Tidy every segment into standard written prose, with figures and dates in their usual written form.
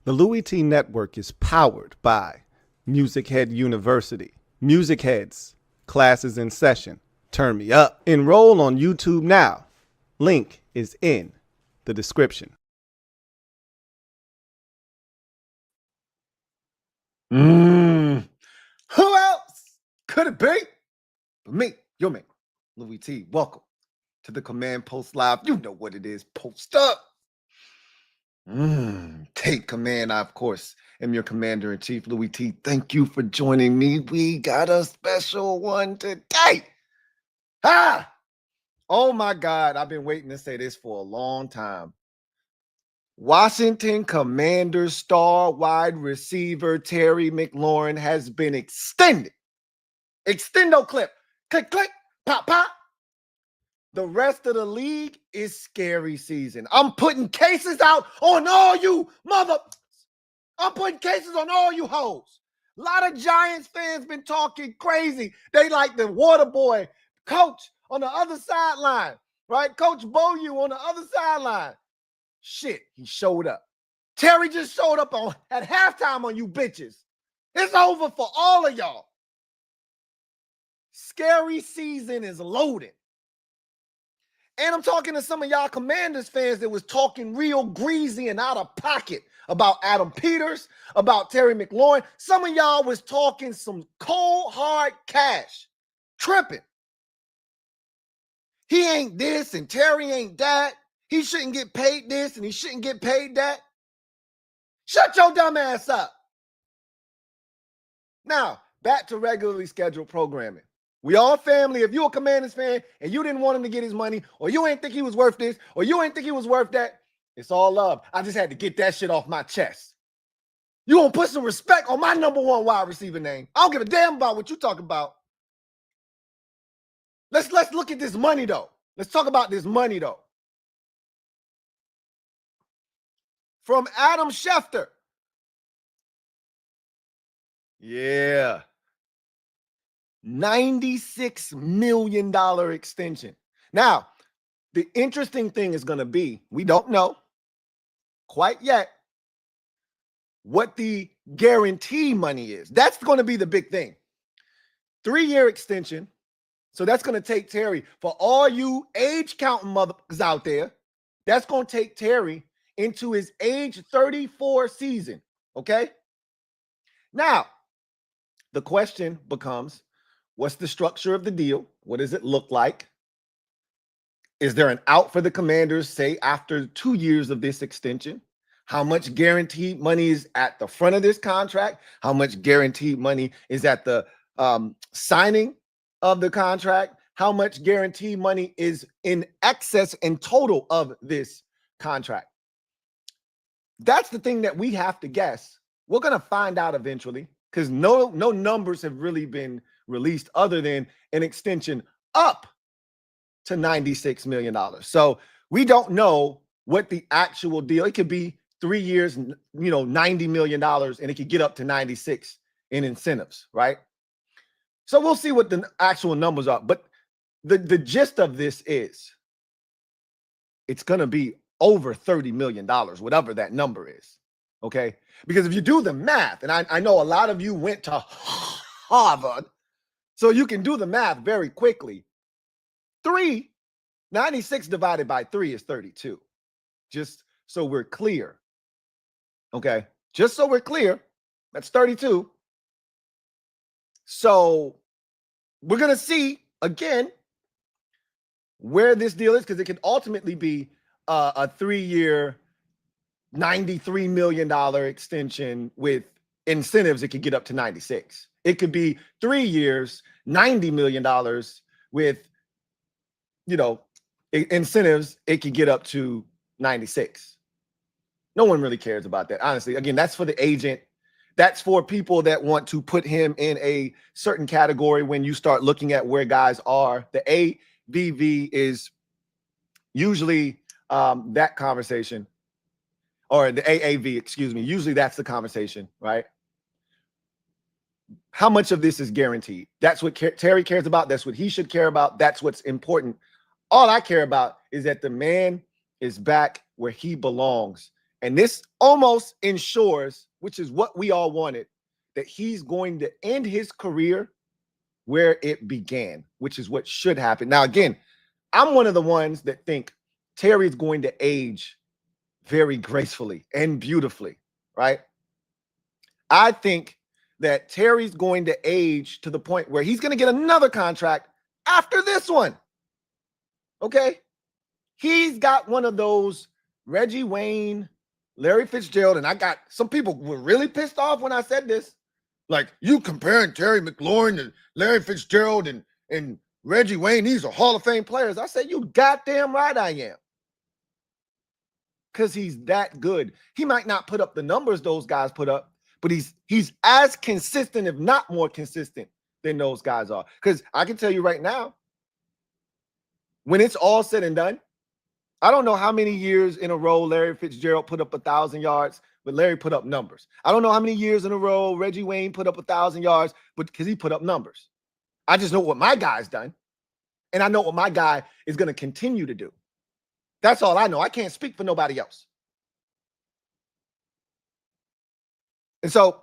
The Louie T Network is powered by MusicHead University. MusicHeads, classes in session. Turn me up. Enroll on YouTube now. Link is in the description. Who else could it be but me, your man, Louie T? Welcome to the Command Post Live. You know what it is. Post up. Take command. I, of course, am your Commander-in-Chief, Louie T. Thank you for joining me. We got a special one today. Oh my God. I've been waiting to say this for a long time. Washington Commanders star wide receiver Terry McLaurin has been extended. Extendo clip. Click, click, pop, pop. The rest of the league is scary season. I'm putting cases out on all you I'm putting cases on all you hoes. A lot of Giants fans been talking crazy. They like the water boy coach on the other sideline, right? Coach Boyu on the other sideline. Shit, he showed up. Terry just showed up at halftime on you bitches. It's over for all of y'all. Scary season is loaded. And I'm talking to some of y'all Commanders fans that was talking real greasy and out of pocket about Adam Peters, about Terry McLaurin. Some of y'all was talking some cold, hard cash. Tripping. He ain't this and Terry ain't that. He shouldn't get paid this and he shouldn't get paid that. Shut your dumb ass up. Now, back to regularly scheduled programming. We all family. If you're a Commanders fan and you didn't want him to get his money, or you ain't think he was worth this, or you ain't think he was worth that, it's all love. I just had to get that shit off my chest. You gonna put some respect on my number one wide receiver name. I don't give a damn about what you talk about. Let's look at this money, though. Let's talk about this money, though. From Adam Schefter. Yeah. $96 million extension. Now, the interesting thing is going to be, we don't know quite yet what the guarantee money is. That's going to be the big thing. 3-year extension. So that's going to take Terry, for all you age counting motherfuckers out there, that's going to take Terry into his age 34 season. Okay? Now, the question becomes, what's the structure of the deal? What does it look like? Is there an out for the Commanders, say, after 2 years of this extension? How much guaranteed money is at the front of this contract? How much guaranteed money is at the signing of the contract? How much guaranteed money is in excess and total of this contract? That's the thing that we have to guess. We're going to find out eventually, because no numbers have really been released other than an extension up to $96 million. So we don't know what the actual deal. It could be 3 years, $90 million, and it could get up to 96 in incentives, right? So we'll see what the actual numbers are. But the gist of this is it's going to be over $30 million, whatever that number is, okay? Because if you do the math, and I know a lot of you went to Harvard, so you can do the math very quickly. 96 divided by 3 is 32. Just so we're clear. Okay. Just so we're clear, that's 32. So we're going to see again where this deal is, because it could ultimately be a 3-year, $93 million extension with incentives. It could get up to 96. It could be 3 years, $90 million with, incentives. It could get up to 96. No one really cares about that. Honestly, again, that's for the agent. That's for people that want to put him in a certain category. When you start looking at where guys are, the AVV is usually that conversation, or the AAV, excuse me. Usually that's the conversation, right? How much of this is guaranteed? That's what Terry cares about. That's what he should care about. That's what's important. All I care about is that the man is back where he belongs, And this almost ensures, which is what we all wanted, that he's going to end his career where it began, which is what should happen. Now, again, I'm one of the ones that think Terry's going to age very gracefully and beautifully, right? I think that Terry's going to age to the point where he's going to get another contract after this one. Okay? He's got one of those Reggie Wayne, Larry Fitzgerald, and I got some people were really pissed off when I said this. Like, you comparing Terry McLaurin to Larry Fitzgerald and Reggie Wayne, these are Hall of Fame players. I said, you goddamn right I am. Because he's that good. He might not put up the numbers those guys put up, but he's as consistent, if not more consistent, than those guys are. Because I can tell you right now, when it's all said and done, I don't know how many years in a row Larry Fitzgerald put up 1,000 yards, but Larry put up numbers. I don't know how many years in a row Reggie Wayne put up 1,000 yards, but because he put up numbers. I just know what my guy's done, and I know what my guy is going to continue to do. That's all I know. I can't speak for nobody else. And so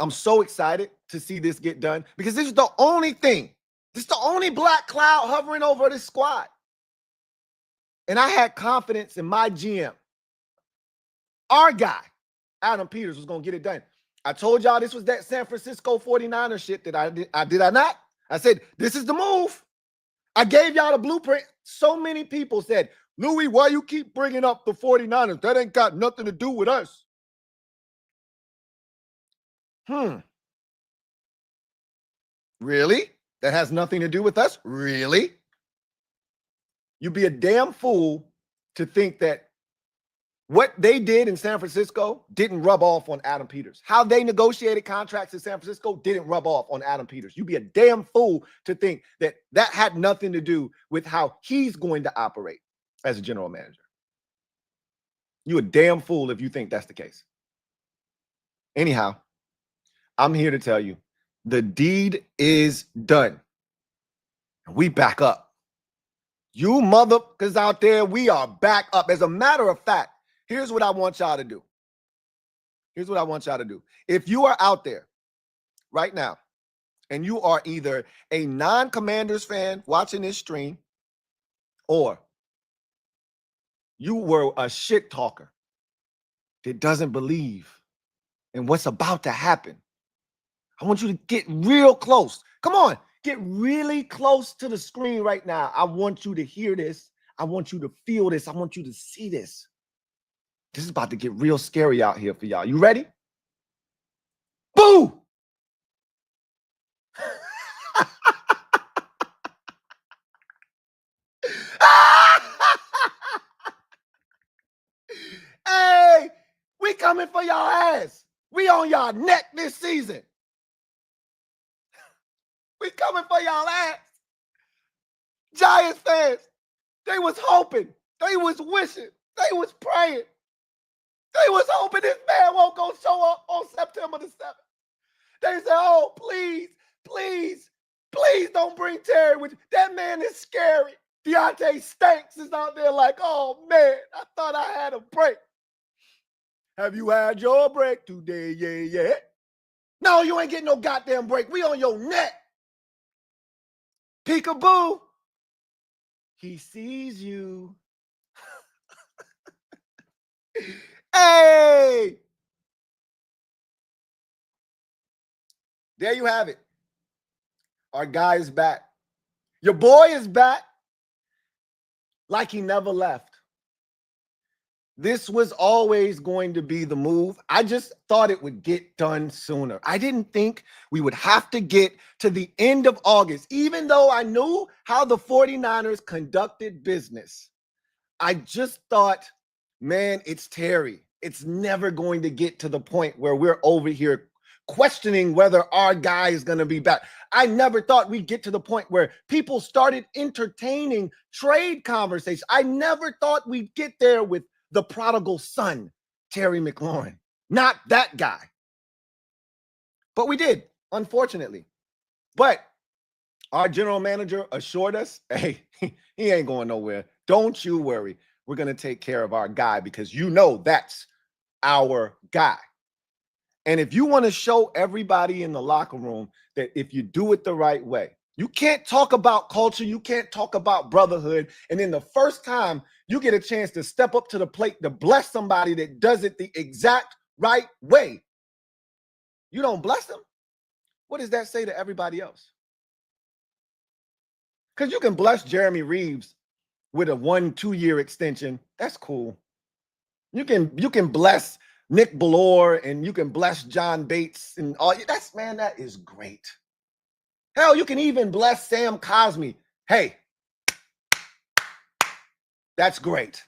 I'm so excited to see this get done because this is the only thing. This is the only black cloud hovering over this squad. And I had confidence in my GM. Our guy, Adam Peters, was going to get it done. I told y'all this was that San Francisco 49er shit that I did I not? I said, this is the move. I gave y'all the blueprint. So many people said, Louie, why you keep bringing up the 49ers? That ain't got nothing to do with us. Really? That has nothing to do with us? Really? You'd be a damn fool to think that what they did in San Francisco didn't rub off on Adam Peters. How they negotiated contracts in San Francisco didn't rub off on Adam Peters. You'd be a damn fool to think that that had nothing to do with how he's going to operate as a general manager. You're a damn fool if you think that's the case. Anyhow, I'm here to tell you the deed is done. We back up. You motherfuckers out there, we are back up. As a matter of fact, here's what I want y'all to do. Here's what I want y'all to do. If you are out there right now and you are either a non-Commanders fan watching this stream or you were a shit talker that doesn't believe in what's about to happen, I want you to get real close. Come on, get really close to the screen right now. I want you to hear this. I want you to feel this. I want you to see this. This is about to get real scary out here for y'all. You ready? Boo! Hey, we coming for y'all ass. We on y'all neck this season. We coming for y'all ass. Giants fans, they was hoping, they was wishing, they was praying. They was hoping this man won't go show up on September the 7th. They said, oh, please, please, please don't bring Terry with you. That man is scary. Deontay Stanks is out there like, oh, man, I thought I had a break. Have you had your break today? Yeah. No, you ain't getting no goddamn break. We on your neck. Peekaboo. He sees you. Hey. There you have it. Our guy is back. Your boy is back like he never left. This was always going to be the move. I just thought it would get done sooner. I didn't think we would have to get to the end of August, even though I knew how the 49ers conducted business. I just thought, man, it's Terry. It's never going to get to the point where we're over here questioning whether our guy is going to be back. I never thought we'd get to the point where people started entertaining trade conversations. I never thought we'd get there with the prodigal son, Terry McLaurin. Not that guy. But we did, unfortunately. But our general manager assured us, hey, he ain't going nowhere. Don't you worry. we're going to take care of our guy because you know that's our guy. And if you want to show everybody in the locker room that if you do it the right way, you can't talk about culture, you can't talk about brotherhood, and then the first time you get a chance to step up to the plate to bless somebody that does it the exact right way, you don't bless them. What does that say to everybody else? Because you can bless Jeremy Reeves with a 1-2 year extension. That's cool. You can bless Nick Ballore and you can bless John Bates and all. That's, man, that is great. Hell, you can even bless Sam Cosmi. Hey, that's great.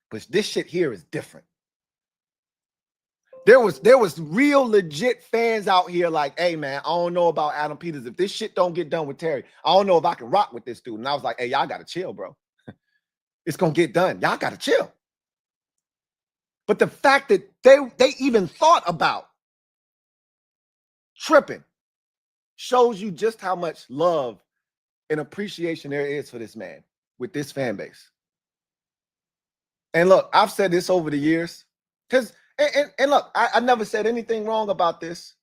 But this shit here is different. There was real legit fans out here like, hey, man, I don't know about Adam Peters. If this shit don't get done with Terry, I don't know if I can rock with this dude. And I was like, hey, y'all got to chill, bro. It's going to get done. Y'all got to chill. But the fact that they even thought about tripping shows you just how much love and appreciation there is for this man with this fan base. And look, I've said this over the years because, and look, I never said anything wrong about this.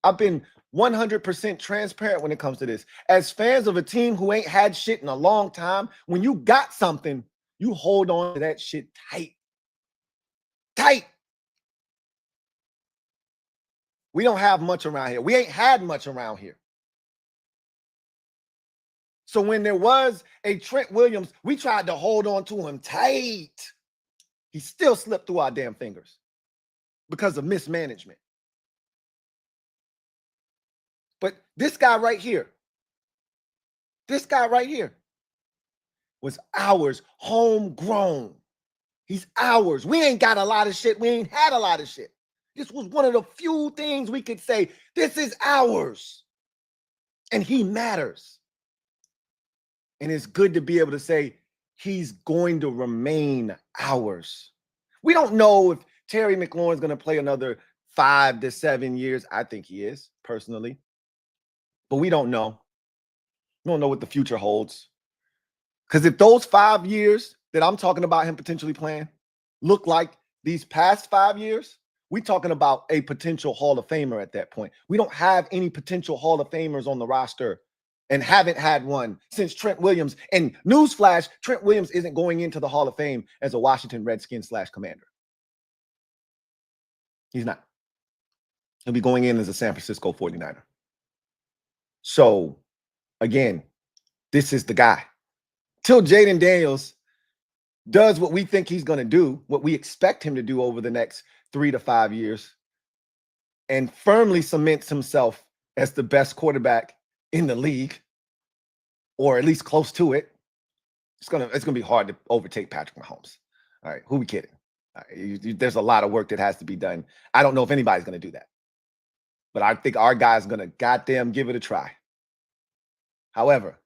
I've been 100% transparent when it comes to this. As fans of a team who ain't had shit in a long time, when you got something, you hold on to that shit tight. Tight. We don't have much around here. We ain't had much around here. So when there was a Trent Williams, we tried to hold on to him tight. He still slipped through our damn fingers because of mismanagement. But this guy right here was ours, homegrown. He's ours. We ain't got a lot of shit. We ain't had a lot of shit. This was one of the few things we could say, this is ours. And he matters. And it's good to be able to say, he's going to remain ours. We don't know if Terry McLaurin is going to play another 5 to 7 years. I think he is, personally. But we don't know. We don't know what the future holds. Because if those 5 years that I'm talking about him potentially playing look like these past 5 years, we're talking about a potential Hall of Famer at that point. We don't have any potential Hall of Famers on the roster and haven't had one since Trent Williams. And newsflash, Trent Williams isn't going into the Hall of Fame as a Washington Redskin / Commander. He's not. He'll be going in as a San Francisco 49er. So, again, this is the guy. Till Jaden Daniels does what we think he's going to do, what we expect him to do over the next 3 to 5 years, and firmly cements himself as the best quarterback in the league, or at least close to it. It's gonna be hard to overtake Patrick Mahomes. All right, who we kidding? There's a lot of work that has to be done. I don't know if anybody's going to do that, but I think our guy's going to goddamn give it a try. However,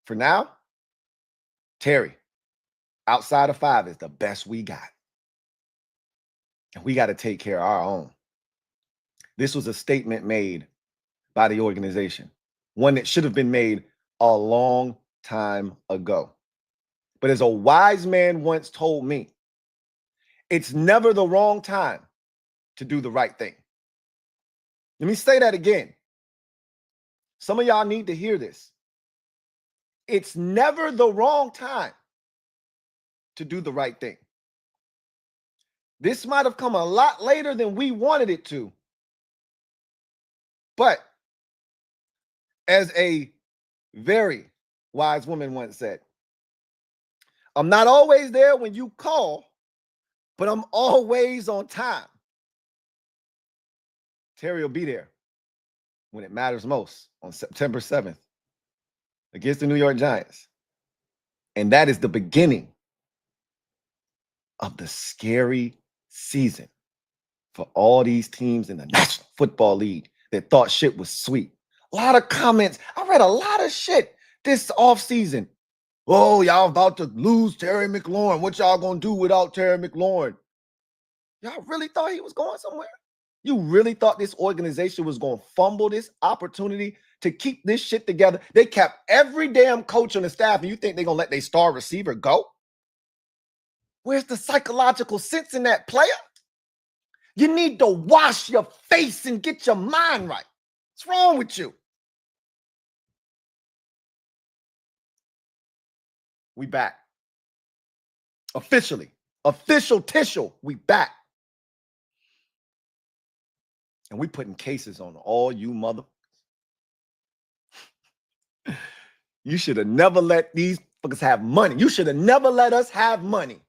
for now, Terry, outside of 5, is the best we got. And we got to take care of our own. This was a statement made by the organization, one that should have been made a long time ago. But as a wise man once told me, it's never the wrong time to do the right thing. Let me say that again. Some of y'all need to hear this. It's never the wrong time to do the right thing. This might have come a lot later than we wanted it to. But as a very wise woman once said, I'm not always there when you call, but I'm always on time. Terry will be there when it matters most on September 7th against the New York Giants. And that is the beginning of the scary season for all these teams in the National Football League that thought shit was sweet. A lot of comments. I read a lot of shit this offseason. Oh, y'all about to lose Terry McLaurin. What y'all gonna do without Terry McLaurin? Y'all really thought he was going somewhere? You really thought this organization was going to fumble this opportunity to keep this shit together? They kept every damn coach on the staff, and you think they're going to let their star receiver go? Where's the psychological sense in that, player? You need to wash your face and get your mind right. What's wrong with you? We back. Officially. Official tissue. We back. And we putting cases on all you mother. You should have never let these fuckers have money. You should have never let us have money.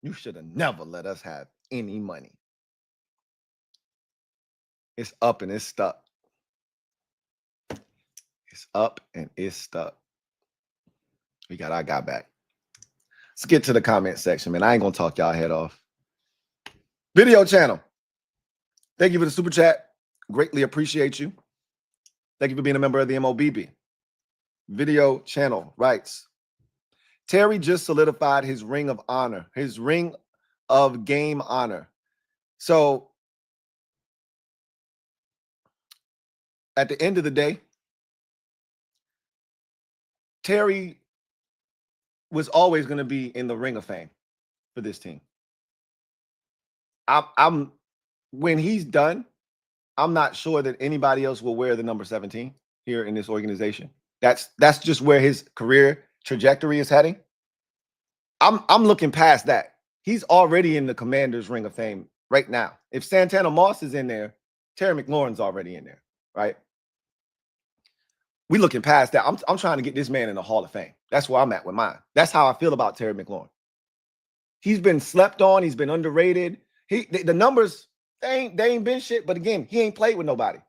You should have never let us have any money. It's up and it's stuck. It's up and it's stuck. We got our guy back. Let's get to the comment section, man. I ain't gonna talk y'all head off. Video channel. Thank you for the super chat. Greatly appreciate you. Thank you for being a member of the MOBB. Video channel writes, Terry just solidified his ring of honor, his ring of game honor. So at the end of the day, Terry was always going to be in the ring of fame for this team. I'm when he's done, I'm not sure that anybody else will wear the number 17 here in this organization. That's just where his career trajectory is heading. I'm looking past that. He's already in the Commanders' ring of fame right now. If Santana Moss is in there, Terry McLaurin's already in there, right? We looking past that. I'm trying to get this man in the Hall of Fame. That's where I'm at with mine. That's how I feel about Terry McLaurin. He's been slept on. He's been underrated. The numbers, they ain't been shit. But again, he ain't played with nobody.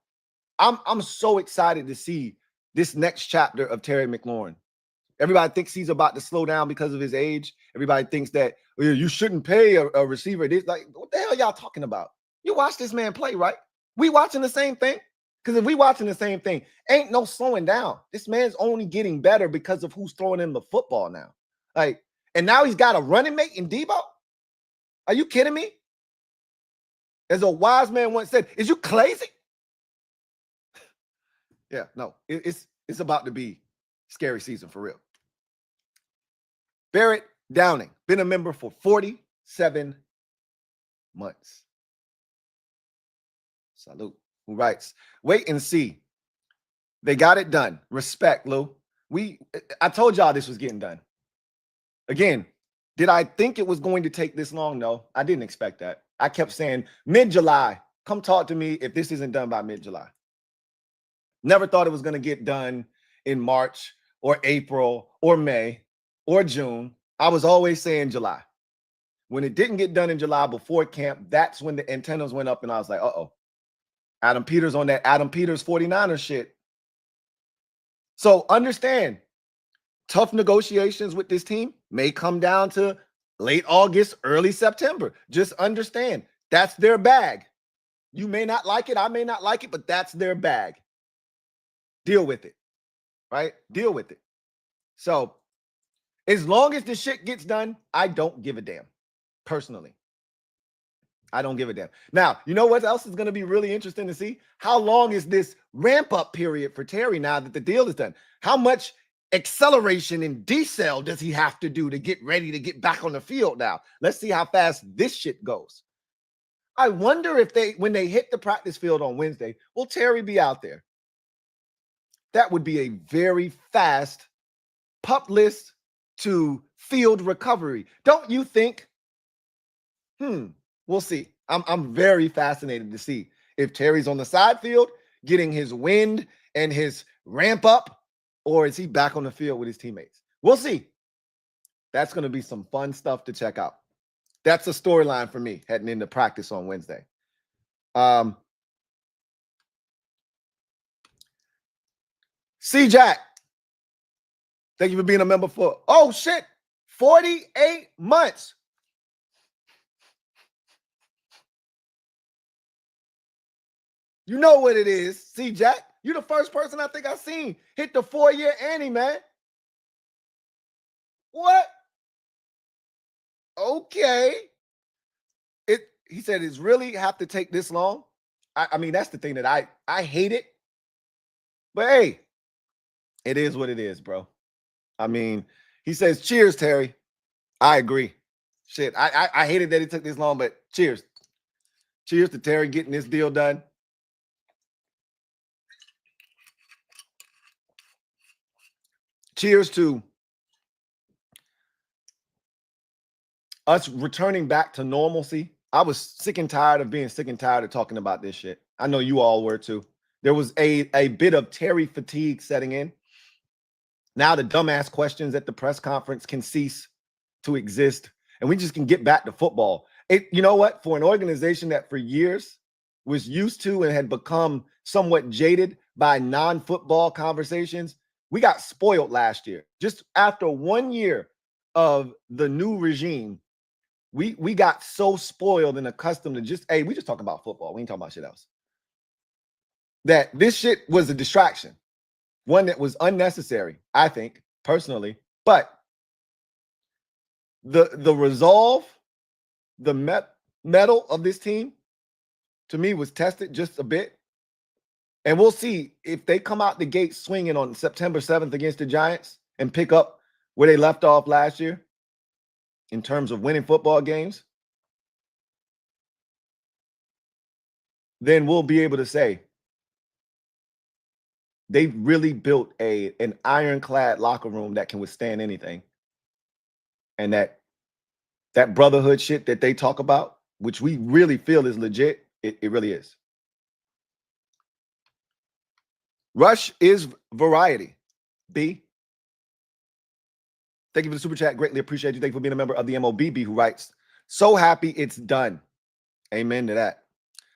I'm so excited to see this next chapter of Terry McLaurin. Everybody thinks he's about to slow down because of his age. Everybody thinks that you shouldn't pay a receiver. This, like, what the hell y'all talking about? You watch this man play, right? We watching the same thing. Because if we watching the same thing, ain't no slowing down. This man's only getting better because of who's throwing him the football now. Like, and now he's got a running mate in Debo? Are you kidding me? As a wise man once said, is you crazy? Yeah, no, it's about to be scary season for real. Barrett Downing, been a member for 47 months. Salute. Who writes, wait and see. They got it done. Respect, Lou. I told y'all this was getting done. Again, did I think it was going to take this long? No, I didn't expect that. I kept saying mid-July, come talk to me if this isn't done by mid-July. Never thought it was going to get done in March or April or May or June. I was always saying July. When it didn't get done in July before camp, that's when the antennas went up and I was like, uh-oh. Adam Peters on that Adam Peters 49er shit. So understand, tough negotiations with this team may come down to late August, early September. Just understand, that's their bag. You may not like it, I may not like it, but that's their bag. Deal with it, right? Deal with it. So as long as the shit gets done, I don't give a damn, personally. I don't give a damn. Now, you know what else is going to be really interesting to see? How long is this ramp-up period for Terry now that the deal is done? How much acceleration and decel does he have to do to get ready to get back on the field now? Let's see how fast this shit goes. I wonder if when they hit the practice field on Wednesday, will Terry be out there? That would be a very fast pup list to field recovery. Don't you think? We'll see. I'm very fascinated to see if Terry's on the side field getting his wind and his ramp up, or is he back on the field with his teammates? We'll see. That's going to be some fun stuff to check out. That's a storyline for me heading into practice on Wednesday. C Jack, thank you for being a member for, oh shit, 48 months. You know what it is, C Jack. You're the first person I think I've seen hit the 4-year Annie, man. What? Okay. He said it's really have to take this long. I mean, that's the thing that I hate it. But hey, it is what it is, bro. I mean, he says, cheers, Terry. I agree. Shit, I hated that it took this long, but cheers. Cheers to Terry getting this deal done. Cheers to us returning back to normalcy. I was sick and tired of being sick and tired of talking about this shit. I know you all were too. There was a bit of Terry fatigue setting in. Now the dumbass questions at the press conference can cease to exist, and we just can get back to football. You know what? For an organization that for years was used to and had become somewhat jaded by non-football conversations, we got spoiled last year. Just after 1 year of the new regime, we got so spoiled and accustomed to just, hey, we just talk about football. We ain't talking about shit else. That this shit was a distraction. One that was unnecessary, I think, personally. But the resolve, the mettle of this team, to me, was tested just a bit. And we'll see if they come out the gate swinging on September 7th against the Giants and pick up where they left off last year in terms of winning football games. Then we'll be able to say they've really built an ironclad locker room that can withstand anything. And that brotherhood shit that they talk about, which we really feel is legit, it really is. Rush is variety. B. Thank you for the super chat. Greatly appreciate you. Thank you for being a member of the MOBB, who writes, so happy it's done. Amen to that.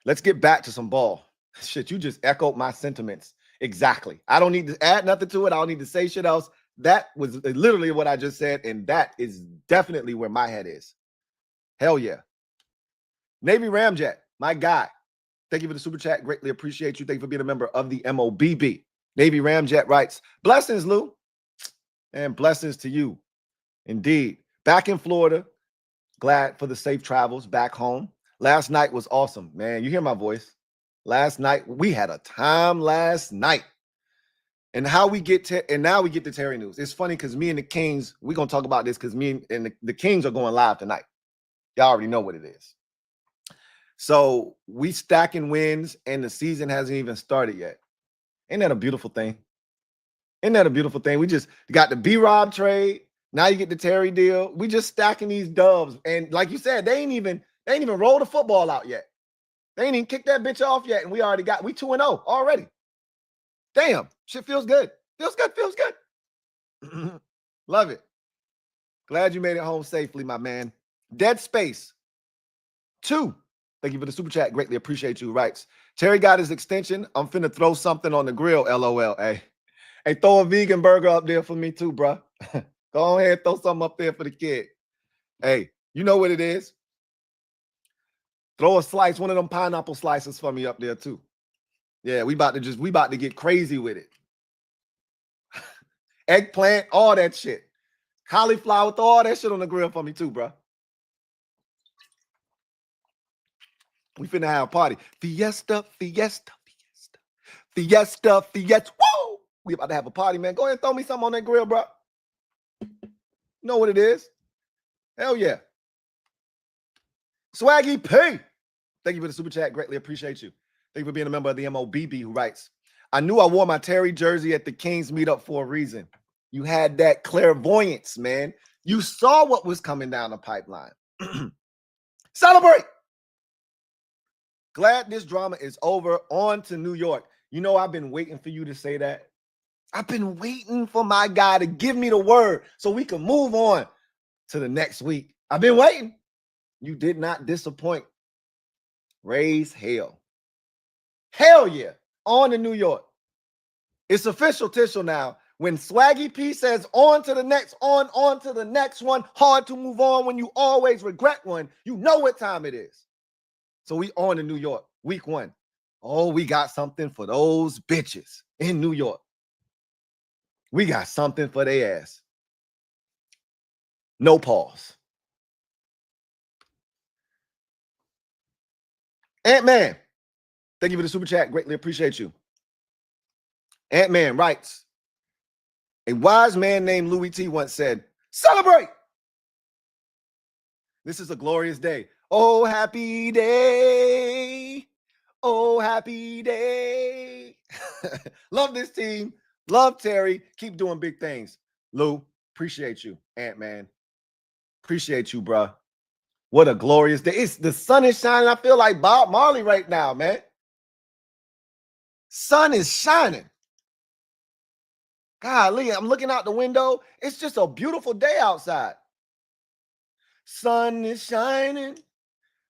Let's get back to some ball. Shit, you just echoed my sentiments. Exactly. I don't need to add nothing to it. I don't need to say shit else. That was literally what I just said, and that is definitely where my head is. Hell yeah. Navy Ramjet, my guy. Thank you for the super chat. Greatly appreciate you. Thank you for being a member of the MOBB. Navy Ramjet writes, blessings, Lou. And blessings to you. Indeed. Back in Florida. Glad for the safe travels back home. Last night was awesome, man. You hear my voice. Last night, we had a time last night. And how we get to, and now we get to Terry news. It's funny because me and the Kings, we're going to talk about this because me and the Kings are going live tonight. Y'all already know what it is. So we stacking wins and the season hasn't even started yet. Ain't that a beautiful thing? Isn't that a beautiful thing? We just got the B-Rob trade. Now you get the Terry deal. We just stacking these dubs. And like you said, they ain't even rolled the football out yet. They ain't even kicked that bitch off yet. And we 2-0 already. Damn, shit feels good. Feels good. Love it. Glad you made it home safely, my man. Dead Space 2. Thank you for the super chat. Greatly appreciate you. Writes, Terry got his extension. I'm finna throw something on the grill, LOL. Hey, throw a vegan burger up there for me too, bro. Go ahead and throw something up there for the kid. Hey, you know what it is. Throw a slice, one of them pineapple slices for me up there too. Yeah, we about to get crazy with it. Eggplant, all that shit. Cauliflower, throw all that shit on the grill for me too, bro. We finna have a party. Fiesta. Woo! We about to have a party, man. Go ahead and throw me something on that grill, bro. You know what it is. Hell yeah. Swaggy P. Thank you for the super chat. Greatly appreciate you. Thank you for being a member of the MOBB, who writes, I knew I wore my Terry jersey at the Kings meetup for a reason. You had that clairvoyance, man. You saw what was coming down the pipeline. Celebrate. Glad this drama is over. On to New York. You know, I've been waiting for you to say that. I've been waiting for my guy to give me the word so we can move on to the next week. I've been waiting. You did not disappoint. Raise hell. Hell yeah. On to New York. It's official Tishel now. When Swaggy P says on to the next, on to the next one, hard to move on when you always regret one, you know what time it is. So we on to New York, week 1. Oh, we got something for those bitches in New York. We got something for their ass. No pause. Ant-Man, thank you for the super chat. Greatly appreciate you. Ant-Man writes, a wise man named Louie T once said, celebrate. This is a glorious day. Oh, happy day. Oh, happy day. Love this team. Love Terry. Keep doing big things. Lou, appreciate you. Ant-Man. Appreciate you, bruh. What a glorious day. The sun is shining. I feel like Bob Marley right now, man. Sun is shining. Golly, I'm looking out the window. It's just a beautiful day outside. Sun is shining.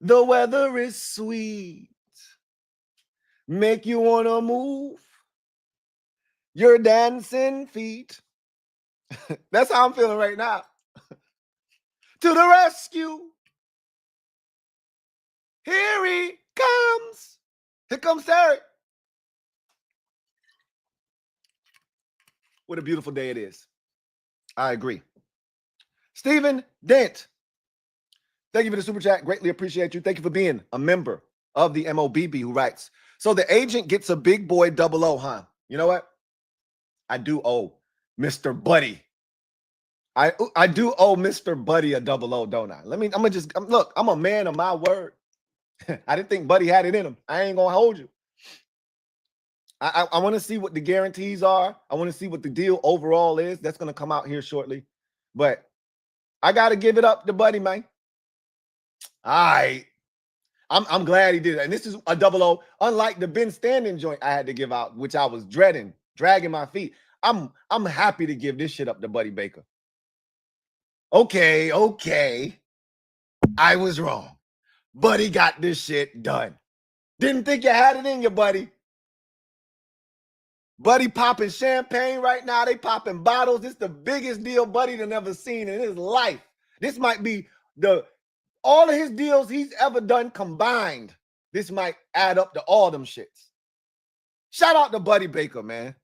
The weather is sweet. Make you want to move your dancing feet. That's how I'm feeling right now. To the rescue. Here he comes. Here comes Terry. What a beautiful day it is. I agree. Stephen Dent. Thank you for the super chat. Greatly appreciate you. Thank you for being a member of the MOBB, who writes, so the agent gets a big boy 00, huh? You know what? I do owe Mr. Buddy. I do owe Mr. Buddy a 00, don't I? Look, I'm a man of my word. I didn't think Buddy had it in him. I ain't gonna hold you. I want to see what the guarantees are. I want to see what the deal overall is. That's gonna come out here shortly. But I gotta give it up to Buddy, man. All right. I'm glad he did it. And this is a 00, unlike the Ben Standing joint I had to give out, which I was dreading, dragging my feet. I'm happy to give this shit up to Buddy Baker. Okay. I was wrong. Buddy got this shit done. Didn't think you had it in you, Buddy. Buddy popping champagne right now. They popping bottles. This is the biggest deal Buddy done ever seen in his life. This might be all of his deals he's ever done combined. This might add up to all them shits. Shout out to Buddy Baker, man.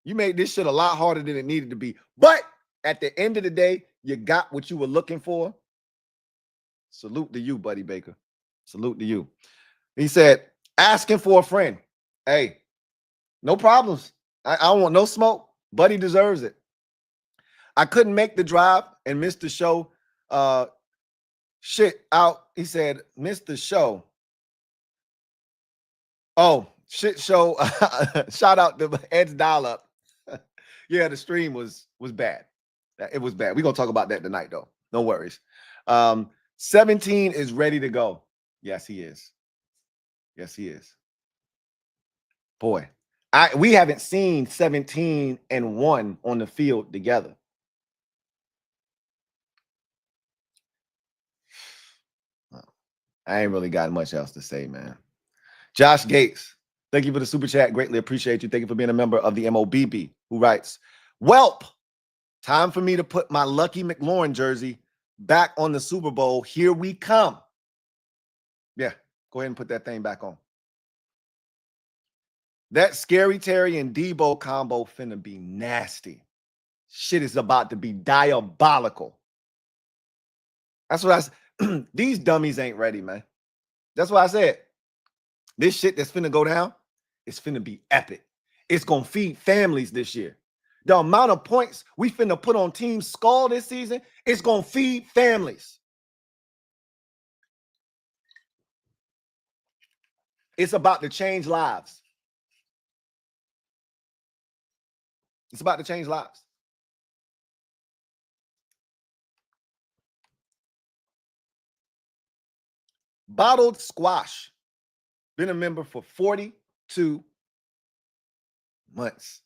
You made this shit a lot harder than it needed to be. But at the end of the day, you got what you were looking for. Salute to you, Buddy Baker. Salute to you. He said, asking for a friend. Hey, no problems. I don't want no smoke. Buddy deserves it. I couldn't make the drive and missed the show. Shit out. He said, missed the show. Oh, shit show. Shout out to Ed's dial up. Yeah, the stream was bad. It was bad. We're going to talk about that tonight, though. No worries. 17 is ready to go. Yes, he is. Yes, he is. Boy, we haven't seen 17 and 1 on the field together. I ain't really got much else to say, man. Josh Gates, thank you for the super chat. Greatly appreciate you. Thank you for being a member of the MOBB, who writes, Welp, time for me to put my Lucky McLaurin jersey back on the Super Bowl. Here we come. Yeah, go ahead and put that thing back on. That Scary Terry and Debo combo finna be nasty. Shit is about to be diabolical. That's what I said. These dummies ain't ready, man. That's what I said. This shit that's finna go down, it's finna be epic. It's gonna feed families this year. The amount of points we finna put on Team Skull this season, it's gonna feed families. It's about to change lives. It's about to change lives. Bottled Squash. Been a member for 42 months.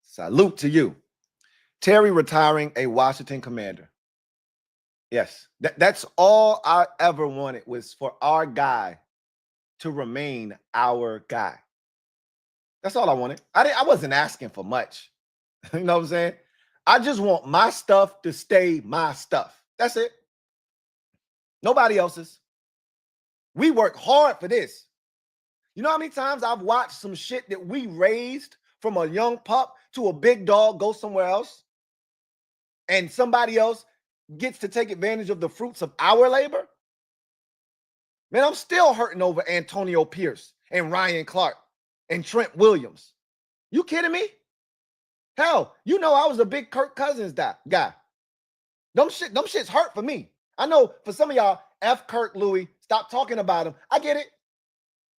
Salute to you. Terry retiring a Washington Commander. Yes, that's all I ever wanted, was for our guy to remain our guy. That's all I wanted. I wasn't asking for much. You know what I'm saying? I just want my stuff to stay my stuff. That's it. Nobody else's. We work hard for this. You know how many times I've watched some shit that we raised from a young pup to a big dog go somewhere else, and somebody else gets to take advantage of the fruits of our labor? Man, I'm still hurting over Antonio Pierce and Ryan Clark and Trent Williams. You kidding me? Hell, you know I was a big Kirk Cousins guy. Them shits hurt for me. I know for some of y'all, F Kirk Louie, stop talking about him. I get it.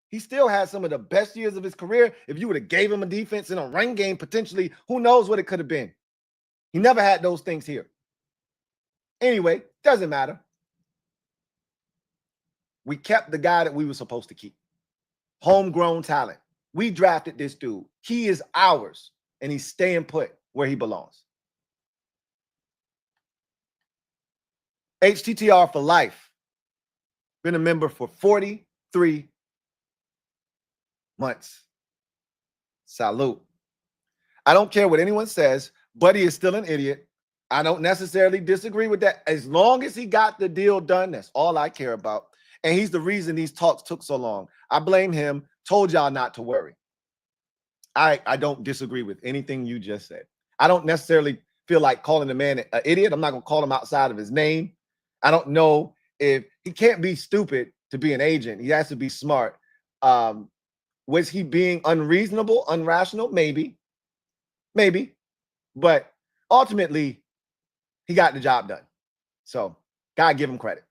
He still has some of the best years of his career. If you would have gave him a defense in a run game, potentially, who knows what it could have been. He never had those things here. Anyway, doesn't matter. We kept the guy that we were supposed to keep. Homegrown talent. We drafted this dude. He is ours, and he's staying put where he belongs. HTTR for life. Been a member for 43 months. Salute. I don't care what anyone says. Buddy is still an idiot. I don't necessarily disagree with that. As long as he got the deal done, that's all I care about. And he's the reason these talks took so long. I blame him. Told y'all not to worry. I don't disagree with anything you just said. I don't necessarily feel like calling the man an idiot. I'm not going to call him outside of his name. I don't know if he can't be stupid to be an agent. He has to be smart. Was he being unreasonable, irrational? Maybe. But ultimately, he got the job done. So, got to give him credit.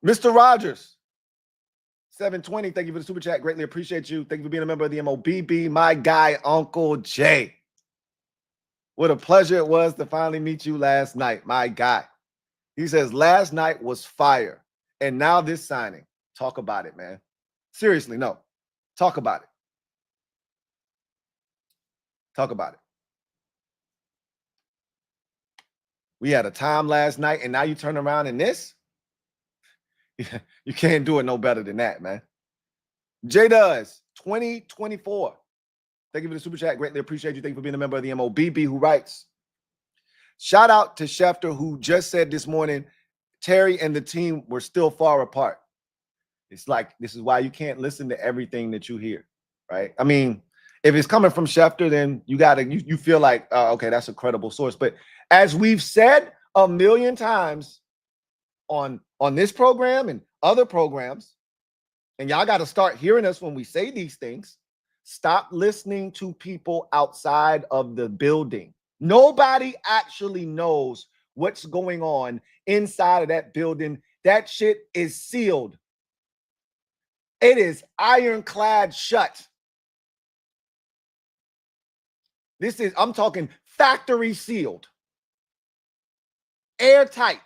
Mr. Rogers, 720, thank you for the super chat. Greatly appreciate you. Thank you for being a member of the MOBB. My guy, Uncle Jay. What a pleasure it was to finally meet you last night, my guy. He says, last night was fire. And now this signing. Talk about it, man. Seriously, no. Talk about it. We had a time last night, and now you turn around in this? You can't do it no better than that, man. J Does 2024. Thank you for the super chat. Greatly appreciate you. Thank you for being a member of the MOBB, who writes, shout out to Schefter, who just said this morning, Terry and the team were still far apart. It's like, this is why you can't listen to everything that you hear, right? I mean, if it's coming from Schefter, then you feel like, okay, that's a credible source. But as we've said a million times on this program and other programs, and y'all got to start hearing us when we say these things, stop listening to people outside of the building. Nobody actually knows what's going on inside of that building. That shit is sealed. It is ironclad shut. I'm talking factory sealed. Airtight.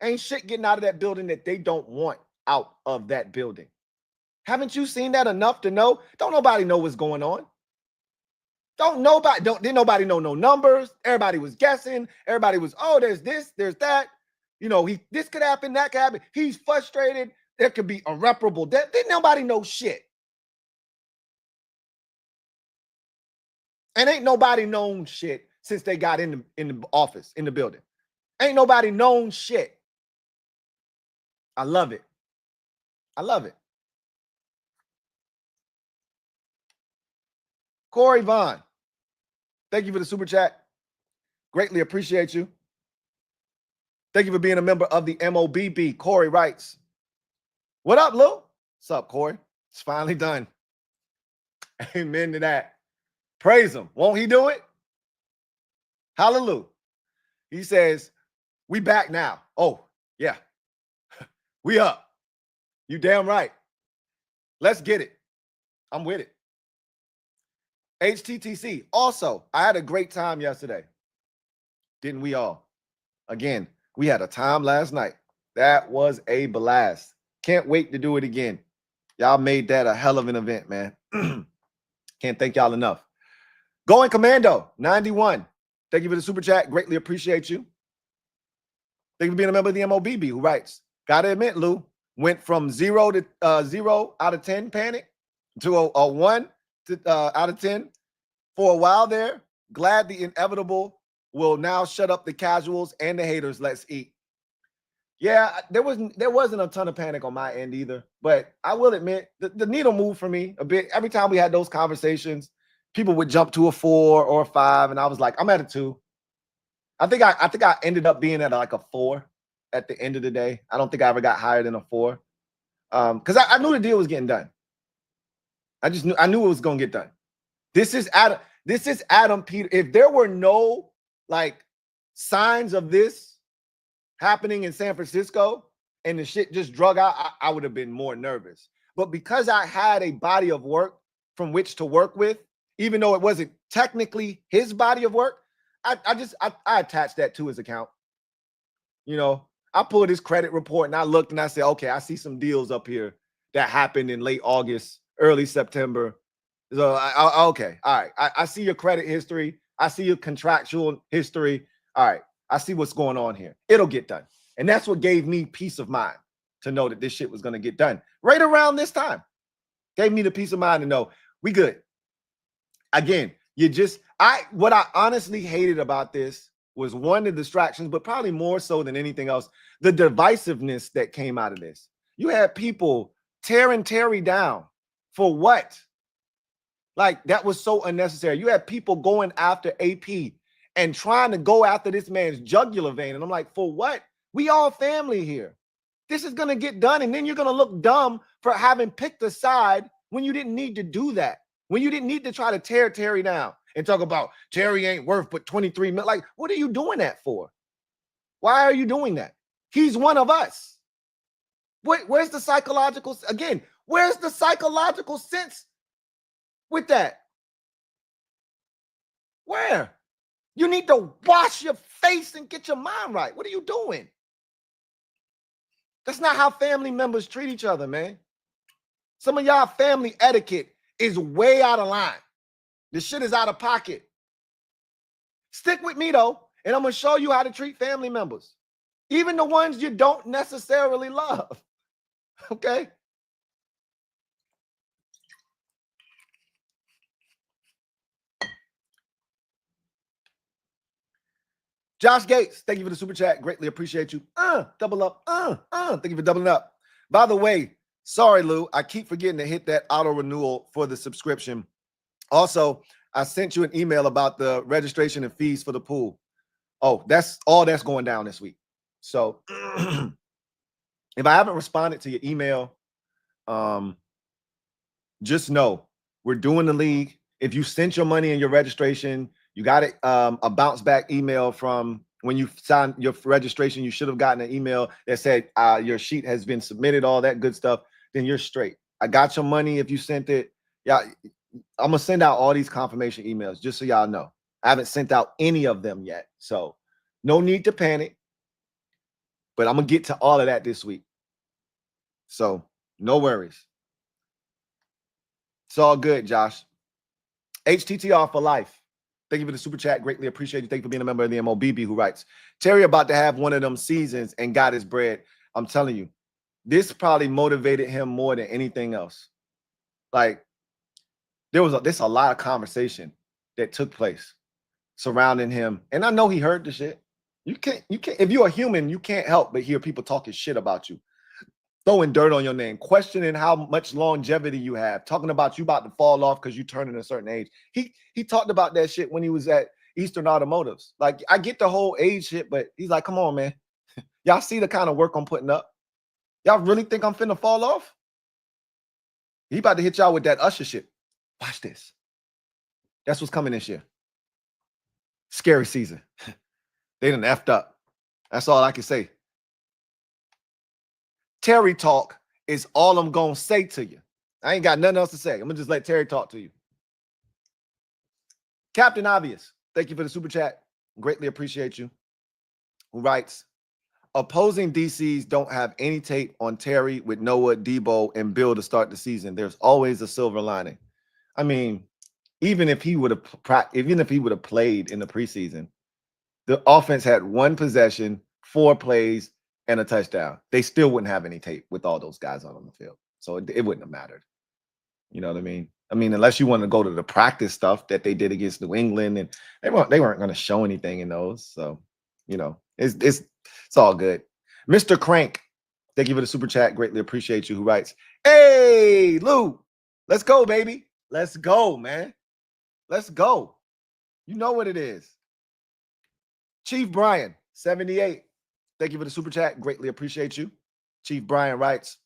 Ain't shit getting out of that building that they don't want out of that building. Haven't you seen that enough to know? Don't nobody know what's going on. Didn't nobody know no numbers. Everybody was guessing. Everybody was, oh, there's this, there's that. You know, this could happen, that could happen. He's frustrated. There could be irreparable death. Didn't nobody know shit. And ain't nobody known shit since they got in the office, in the building. Ain't nobody known shit. I love it. Corey Vaughn, thank you for the super chat. Greatly appreciate you. Thank you for being a member of the MOBB. Corey writes, what up, Lou? What's up, Corey? It's finally done. Amen to that. Praise him. Won't he do it? Hallelujah. He says, we back now. Oh, yeah. We up. You damn right. Let's get it. I'm with it. HTTC. Also, I had a great time yesterday. Didn't we all? Again, we had a time last night. That was a blast. Can't wait to do it again. Y'all made that a hell of an event, man. Can't thank y'all enough. Going Commando, 91. Thank you for the super chat. Greatly appreciate you. Thank you for being a member of the MOBB, who writes, gotta admit, Lou, went from 0 out of 10 panic to a 1 out of 10 for a while there. Glad the inevitable will now shut up the casuals and the haters. Let's eat. Yeah, there wasn't a ton of panic on my end either, but I will admit the needle moved for me a bit. Every time we had those conversations, people would jump to a 4 or a 5, and I was like, I'm at a 2. I think I ended up being at like a 4 at the end of the day. I don't think I ever got higher than a 4, because I knew the deal was getting done. I knew it was going to get done. This is This is Adam Peter. If there were no like signs of this happening in San Francisco and the shit just drug out, I would have been more nervous. But because I had a body of work from which to work with, even though it wasn't technically his body of work, I attached that to his account. You know, I pulled his credit report and I looked and I said, okay, I see some deals up here that happened in late August, early September. So, okay, all right. I see your credit history. I see your contractual history. All right, I see what's going on here. It'll get done. And that's what gave me peace of mind to know that this shit was going to get done right around this time. Gave me the peace of mind to know we good. Again, what I honestly hated about this was one, the distractions, but probably more so than anything else, the divisiveness that came out of this. You had people tearing Terry down for what? Like, that was so unnecessary. You had people going after AP and trying to go after this man's jugular vein. And I'm like, for what? We all family here. This is going to get done. And then you're going to look dumb for having picked a side when you didn't need to do that. When you didn't need to try to tear Terry down and talk about Terry ain't worth but 23 million. Like, what are you doing that for? Why are you doing that? He's one of us. Where's the psychological, again, where's the psychological sense with that? Where? You need to wash your face and get your mind right. What are you doing? That's not how family members treat each other, man. Some of y'all family etiquette is way out of line. This shit is out of pocket. Stick with me, though, and I'm going to show you how to treat family members, even the ones you don't necessarily love. Okay? Josh Gates, thank you for the super chat. Greatly appreciate you. Double up. Thank you for doubling up. By the way, sorry, Lou, I keep forgetting to hit that auto renewal for the subscription. Also, I sent you an email about the registration and fees for the pool. Oh, that's going down this week. So if I haven't responded to your email, just know we're doing the league. If you sent your money and your registration, you got it, a bounce back email from when you signed your registration, you should have gotten an email that said your sheet has been submitted, all that good stuff, then you're straight. I got your money if you sent it. Yeah, I'm going to send out all these confirmation emails just so y'all know. I haven't sent out any of them yet. So no need to panic. But I'm going to get to all of that this week. So no worries. It's all good, Josh. HTTR for life. Thank you for the super chat. Greatly appreciate you. Thank you for being a member of the MOBB, who writes, Terry about to have one of them seasons and got his bread. I'm telling you, this probably motivated him more than anything else. Like, there's a lot of conversation that took place surrounding him. And I know he heard the shit. You can't, if you're a human, you can't help but hear people talking shit about you, throwing dirt on your name, questioning how much longevity you have, talking about you about to fall off because you turning a certain age. He talked about that shit when he was at Eastern Automotives. Like, I get the whole age shit, but he's like, come on, man. Y'all see the kind of work I'm putting up? Y'all really think I'm finna fall off? He about to hit y'all with that Usher shit. Watch this. That's what's coming this year. Scary season. They done effed up. That's all I can say. Terry talk is all I'm going to say to you. I ain't got nothing else to say. I'm going to just let Terry talk to you. Captain Obvious, thank you for the super chat. Greatly appreciate you. Who writes, opposing DCs don't have any tape on Terry with Noah, Debo, and Bill to start the season. There's always a silver lining. I mean, even if he would have played in the preseason, the offense had one possession, 4 plays, and a touchdown. They still wouldn't have any tape with all those guys on the field. So it wouldn't have mattered. You know what I mean? I mean, unless you want to go to the practice stuff that they did against New England, and they weren't going to show anything in those. So, you know, it's all good. Mr. Crank, thank you for the super chat. Greatly appreciate you. Who writes, hey, Lou, let's go, baby. Let's go, man. Let's go. You know what it is. Chief Brian, 78. Thank you for the super chat. Greatly appreciate you. Chief Brian writes,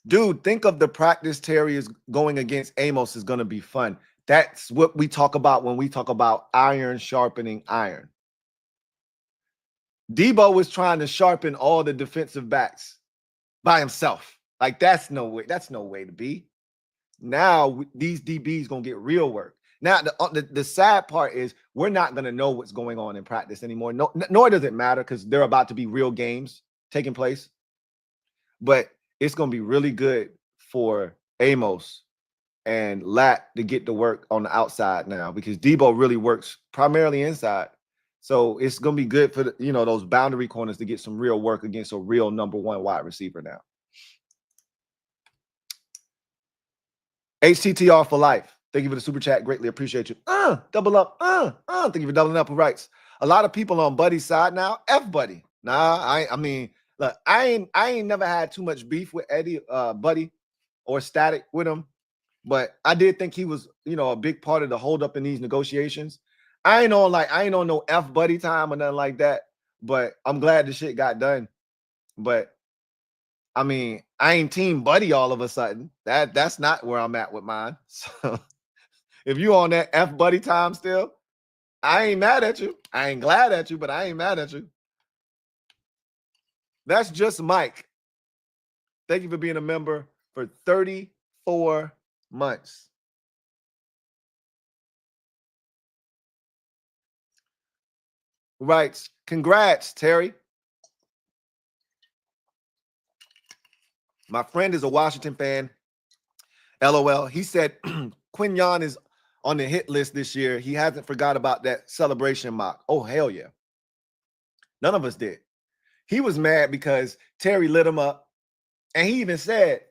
dude, think of the practice Terry is going against Amos is going to be fun. That's what we talk about when we talk about iron sharpening iron. Debo was trying to sharpen all the defensive backs by himself. Like, that's no way. That's no way to be. Now these DBs gonna get real work. Now the sad part is we're not gonna know what's going on in practice anymore. Nor does it matter because they're about to be real games taking place. But it's gonna be really good for Amos and Lat to get to work on the outside now because Debo really works primarily inside. So it's gonna be good for those boundary corners to get some real work against a real number one wide receiver now. HTTR for life. Thank you for the super chat. Greatly appreciate you. Double up. Thank you for doubling up. Who writes? A lot of people on Buddy's side now. F Buddy. Nah, I mean, look, I ain't never had too much beef with Eddie, Buddy, or Static with him. But I did think he was, a big part of the holdup in these negotiations. I ain't on no F Buddy time or nothing like that. But I'm glad the shit got done. But I mean, I ain't team Buddy all of a sudden. That's not where I'm at with mine. So if you on that F Buddy time still, I ain't mad at you. I ain't glad at you, but I ain't mad at you. That's just Mike. Thank you for being a member for 34 months. Writes, congrats, Terry. My friend is a Washington fan. LOL. He said Quinyon is on the hit list this year. He hasn't forgot about that celebration mock. Oh, hell yeah. None of us did. He was mad because Terry lit him up. And he even said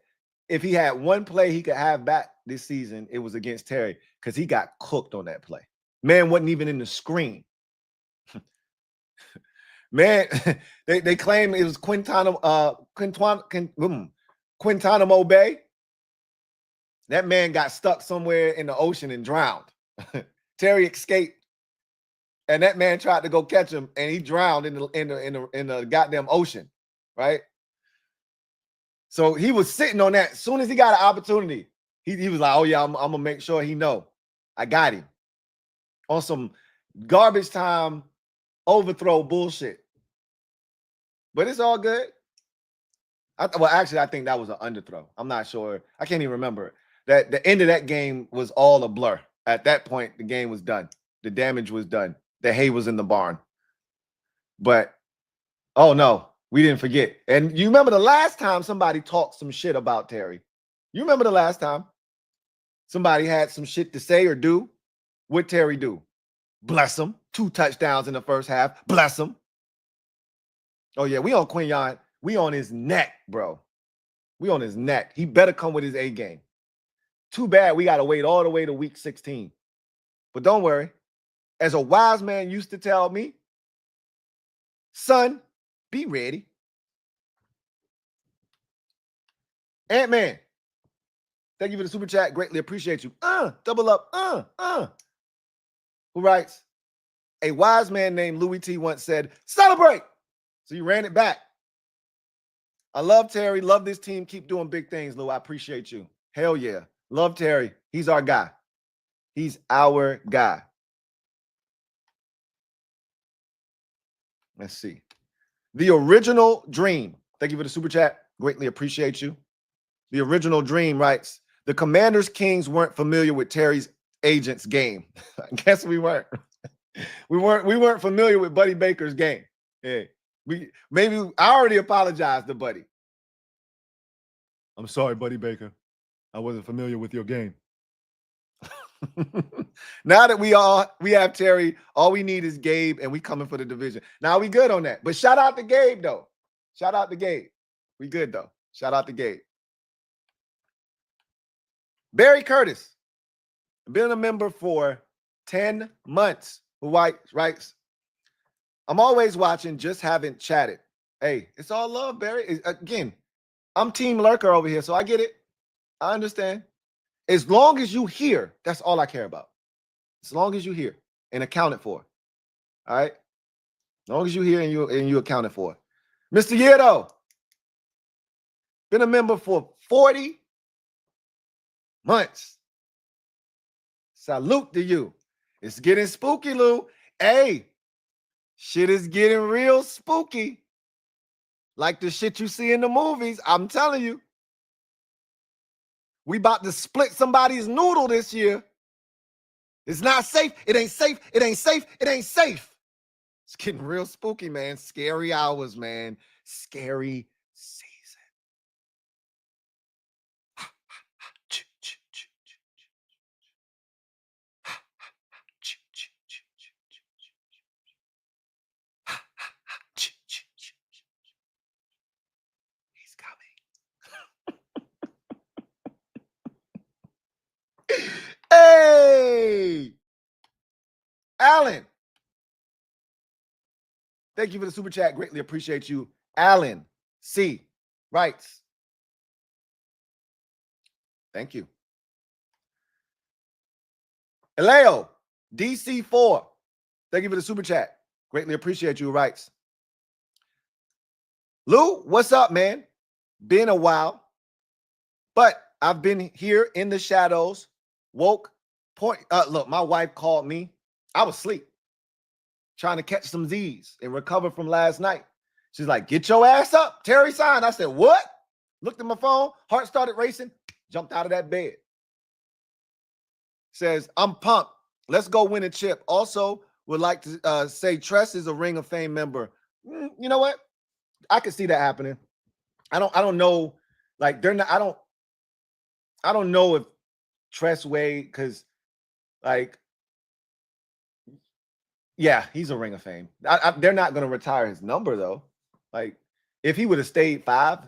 if he had one play he could have back this season, it was against Terry because he got cooked on that play. Man wasn't even in the screen. Man, they claim it was Quintanamo Bay. That man got stuck somewhere in the ocean and drowned. Terry escaped, and that man tried to go catch him, and he drowned in the goddamn ocean, right? So he was sitting on that. As soon as he got an opportunity, he was like, "Oh yeah, I'm gonna make sure he know I got him." On some garbage time overthrow bullshit. But it's all good. Actually, I think that was an underthrow. I'm not sure. I can't even remember. That the end of that game was all a blur. At that point, the game was done. The damage was done. The hay was in the barn. But, oh no, we didn't forget. And you remember the last time somebody talked some shit about Terry? You remember the last time somebody had some shit to say or do? What'd Terry do? Bless him. 2 touchdowns in the first half. Bless him. Oh yeah, we on Quinyon. We on his neck, bro. We on his neck. He better come with his A game. Too bad we got to wait all the way to week 16. But don't worry. As a wise man used to tell me, son, be ready. Ant-Man, thank you for the super chat. Greatly appreciate you. Double up. Who writes? A wise man named Louie T once said, celebrate. So you ran it back. I love Terry. Love this team. Keep doing big things, Lou. I appreciate you. Hell yeah. Love Terry. He's our guy. He's our guy. Let's see. The Original Dream. Thank you for the super chat. Greatly appreciate you. The Original Dream writes, the Commanders Kings weren't familiar with Terry's agent's game. I guess we weren't. We weren't familiar with Buddy Baker's game. Yeah. I already apologized to Buddy. I'm sorry, Buddy Baker. I wasn't familiar with your game. Now that we have Terry, all we need is Gabe, and we coming for the division. Now we good on that. But shout out to Gabe, though. Shout out to Gabe. We good, though. Shout out to Gabe. Barry Curtis, been a member for 10 months. Who writes, I'm always watching, just haven't chatted. Hey, it's all love, Barry. Again, I'm Team Lurker over here, so I get it. I understand. As long as you hear, that's all I care about. As long as you hear and accounted for. All right? As long as you hear and you accounted for. Mr. Yeto, been a member for 40 months. Salute to you. It's getting spooky, Lou. Hey, shit is getting real spooky. Like the shit you see in the movies. I'm telling you. We about to split somebody's noodle this year. It's not safe. It ain't safe. It ain't safe. It ain't safe. It's getting real spooky, man. Scary hours, man. Scary season. He's coming. Hey, Alan. Thank you for the super chat. Greatly appreciate you. Alan C. writes. Thank you. Eleo DC4. Thank you for the super chat. Greatly appreciate you. Writes. Lou, what's up, man? Been a while, but I've been here in the shadows. Woke. Look, my wife called me. I was asleep, trying to catch some Z's and recover from last night. She's like, get your ass up. Terry signed. I said, what? Looked at my phone. Heart started racing. Jumped out of that bed. Says, I'm pumped. Let's go win a chip. Also, would like to say Tress is a Ring of Fame member. You know what? I could see that happening. I don't know. Like, they're not, I don't know if Tress Wade, because like, yeah, he's a Ring of Fame. They're not going to retire his number, though. Like, if he would have stayed 5,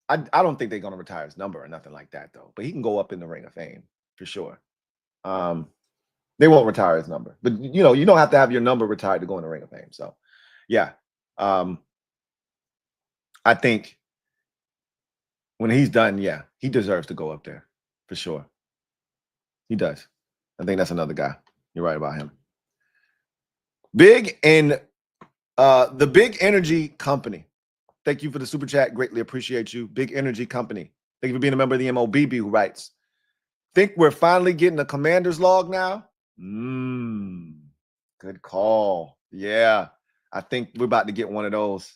I don't think they're going to retire his number or nothing like that, though. But he can go up in the Ring of Fame for sure. They won't retire his number. But, you know, you don't have to have your number retired to go in the Ring of Fame. So, yeah. I think when he's done, yeah, he deserves to go up there for sure. He does. I think that's another guy. You're right about him. Big and the Big Energy Company. Thank you for the super chat. Greatly appreciate you. Big Energy Company. Thank you for being a member of the MOBB, who writes, think we're finally getting a commander's log now? Good call. Yeah, I think we're about to get one of those.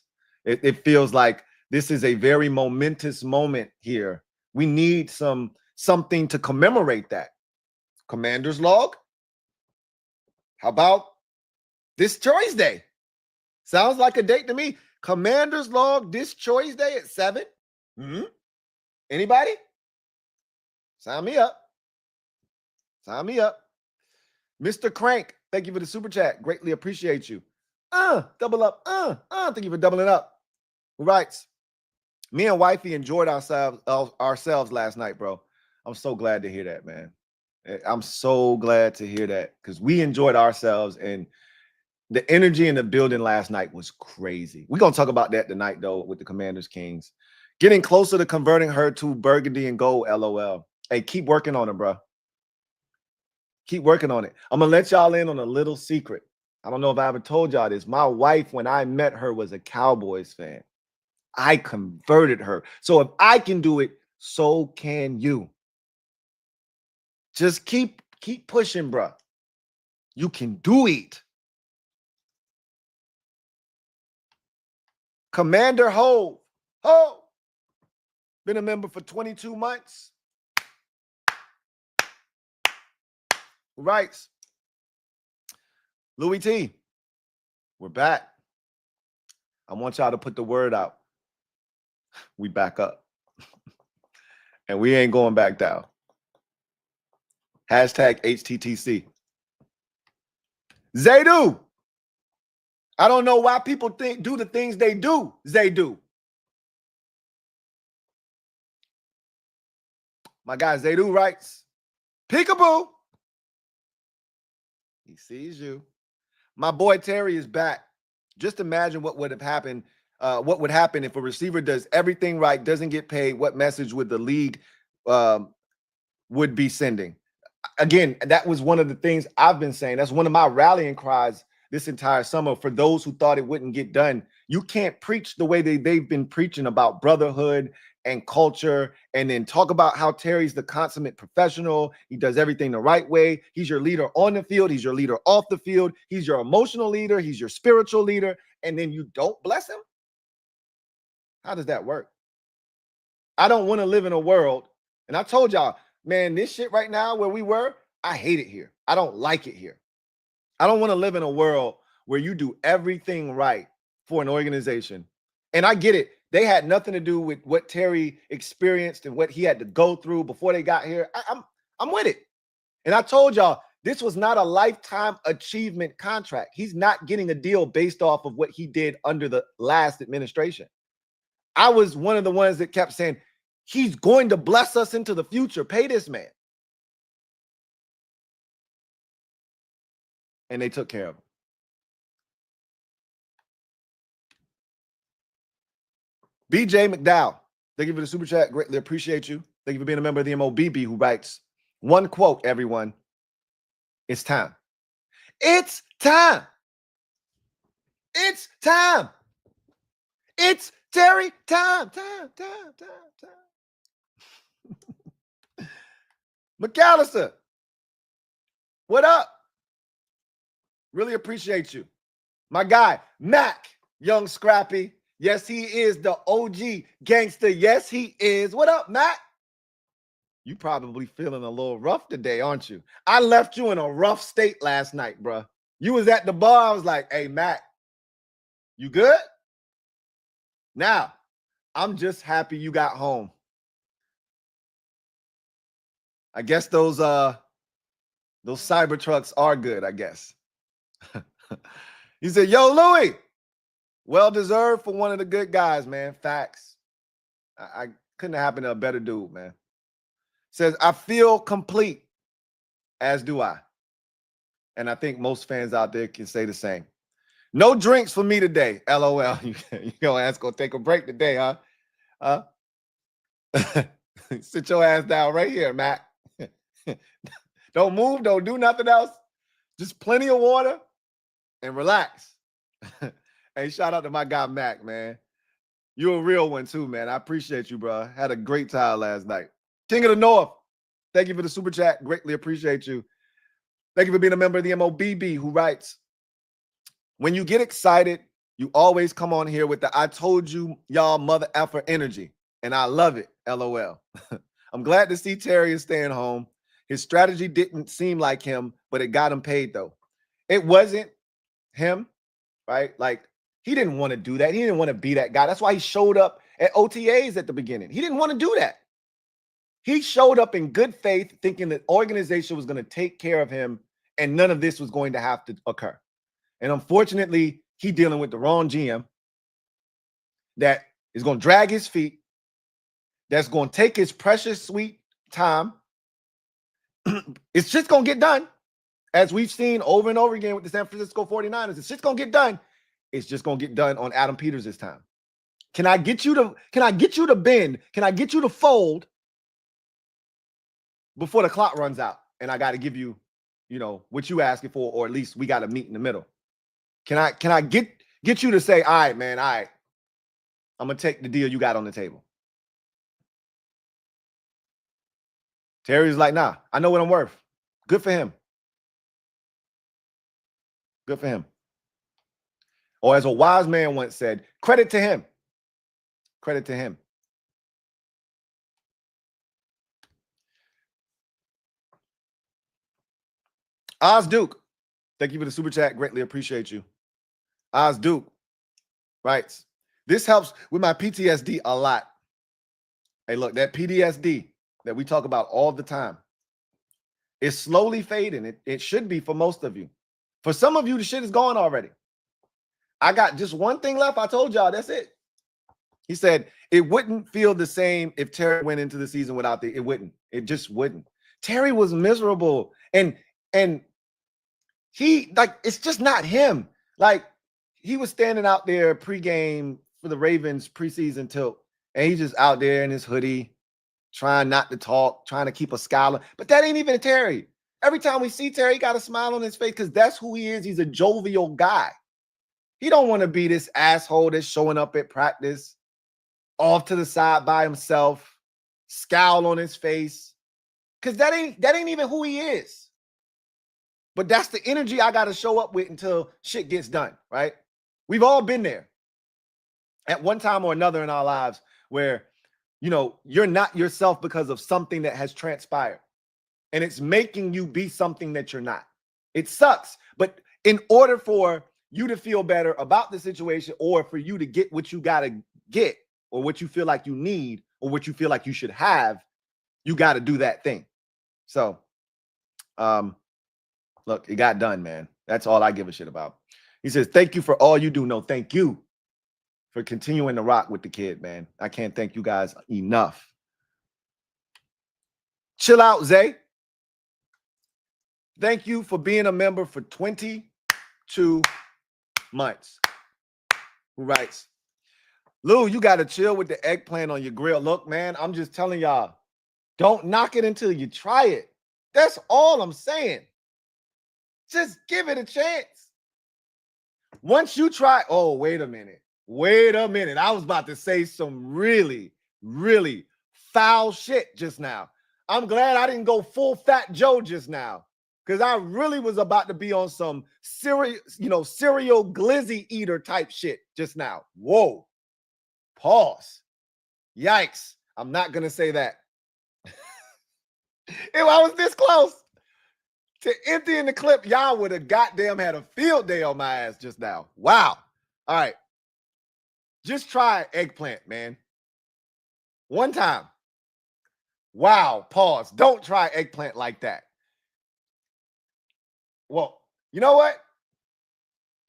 It feels like this is a very momentous moment here. We need something to commemorate that. Commander's log? How about this Choice Day? Sounds like a date to me. Commander's log this Choice Day at 7? Anybody? Sign me up. Sign me up. Mr. Crank, thank you for the super chat. Greatly appreciate you. Double up. Thank you for doubling up. Who writes, me and wifey enjoyed ourselves last night, bro. I'm so glad to hear that, man. I'm so glad to hear that, because we enjoyed ourselves, and the energy in the building last night was crazy. We're going to talk about that tonight, though, with the Commanders Kings. Getting closer to converting her to burgundy and gold, LOL. Hey, keep working on it, bro. Keep working on it. I'm going to let y'all in on a little secret. I don't know if I ever told y'all this. My wife, when I met her, was a Cowboys fan. I converted her. So if I can do it, so can you. Just keep pushing, bro. You can do it. Commander Ho. Been a member for 22 months. Who writes, Louie T, we're back. I want y'all to put the word out. We back up. And we ain't going back down. Hashtag HTTC. Zaydu. I don't know why people do the things they do. Zaydu. My guy Zaydu writes, peekaboo. He sees you. My boy Terry is back. Just imagine what would have happened. What would happen if a receiver does everything right, doesn't get paid? What message would the league would be sending? Again, that was one of the things I've been saying. That's one of my rallying cries this entire summer for those who thought it wouldn't get done. You can't preach the way they've been preaching about brotherhood and culture, and then talk about how Terry's the consummate professional. He does everything the right way. He's your leader on the field. He's your leader off the field. He's your emotional leader. He's your spiritual leader. And then you don't bless him? How does that work? I don't want to live in a world, and I told y'all, man, this shit right now where we were, I hate it here. I don't like it here. I don't want to live in a world where you do everything right for an organization. And I get it. They had nothing to do with what Terry experienced and what he had to go through before they got here. I'm with it. And I told y'all, this was not a lifetime achievement contract. He's not getting a deal based off of what he did under the last administration. I was one of the ones that kept saying, he's going to bless us into the future. Pay this man. And they took care of him. BJ McDowell, thank you for the super chat. Greatly appreciate you. Thank you for being a member of the MOBB, who writes, one quote, everyone. It's time. It's time. It's time. It's Terry time. Time. McAllister, what up? Really appreciate you. My guy, Mac, young Scrappy. Yes, he is the OG gangster. Yes, he is. What up, Mac? You probably feeling a little rough today, aren't you? I left you in a rough state last night, bro. You was at the bar. I was like, hey, Mac, you good? Now, I'm just happy you got home. I guess those cyber trucks are good, I guess. He said, yo, Louie, well-deserved for one of the good guys, man. Facts. I couldn't have happened to a better dude, man. Says, I feel complete, as do I. And I think most fans out there can say the same. No drinks for me today, LOL. You your ass gonna take a break today, huh? Sit your ass down right here, Mac. Don't move, don't do nothing else. Just plenty of water and relax. Hey, shout out to my guy, Mac, man. You're a real one too, man. I appreciate you, bro. Had a great time last night. King of the North, thank you for the super chat. Greatly appreciate you. Thank you for being a member of the MOBB, who writes, when you get excited, you always come on here with the I told you y'all mother effer energy. And I love it, LOL. I'm glad to see Terry is staying home. His strategy didn't seem like him, but it got him paid, though. It wasn't him, right? Like, he didn't want to do that. He didn't want to be that guy. That's why he showed up at OTAs at the beginning. He didn't want to do that. He showed up in good faith, thinking that organization was going to take care of him and none of this was going to have to occur. And unfortunately, he's dealing with the wrong GM that is going to drag his feet, that's going to take his precious, sweet time. It's just going to get done. As we've seen over and over again with the San Francisco 49ers, it's just going to get done. It's just going to get done on Adam Peters' time. Can I get you to bend? Can I get you to fold before the clock runs out? And I got to give you, what you asking for, or at least we got to meet in the middle. Can I get you to say, all right, man, all right, I'm going to take the deal you got on the table? Terry's like, nah, I know what I'm worth. Good for him. Good for him. Or as a wise man once said, credit to him. Credit to him. Oz Duke, thank you for the super chat. Greatly appreciate you. Oz Duke writes, this helps with my PTSD a lot. Hey, look, that PTSD that we talk about all the time is slowly fading. It should be for most of you. For some of you, the shit is gone already. I got just one thing left. I told y'all, that's it. He said it wouldn't feel the same if Terry went into the season without it wouldn't. It just wouldn't. Terry was miserable. And he, like, it's just not him. Like, he was standing out there pregame for the Ravens preseason tilt, and he's just out there in his hoodie, trying not to talk, trying to keep a scowl. But that ain't even Terry. Every time we see Terry, he got a smile on his face because that's who he is. He's a jovial guy. He don't want to be this asshole that's showing up at practice, off to the side by himself, scowl on his face. Because that ain't even who he is. But that's the energy I got to show up with until shit gets done, right? We've all been there at one time or another in our lives where, you know, you're not yourself because of something that has transpired. And it's making you be something that you're not. It sucks. But in order for you to feel better about the situation, or for you to get what you got to get, or what you feel like you need, or what you feel like you should have, you got to do that thing. So, look, it got done, man. That's all I give a shit about. He says, thank you for all you do. No, thank you for continuing to rock with the kid, man. I can't thank you guys enough. Chill out, Zay. Thank you for being a member for 22 months. Who writes, Lou, you got to chill with the eggplant on your grill. Look, man, I'm just telling y'all, don't knock it until you try it. That's all I'm saying. Just give it a chance. Once you try, oh, wait a minute. Wait a minute. I was about to say some really, really foul shit just now. I'm glad I didn't go full Fat Joe just now, because I really was about to be on some serial glizzy eater type shit just now. Whoa. Pause. Yikes. I'm not going to say that. If I was this close to emptying the clip, y'all would have goddamn had a field day on my ass just now. Wow. All right. Just try eggplant, man. One time. Wow. Pause. Don't try eggplant like that. Well, you know what?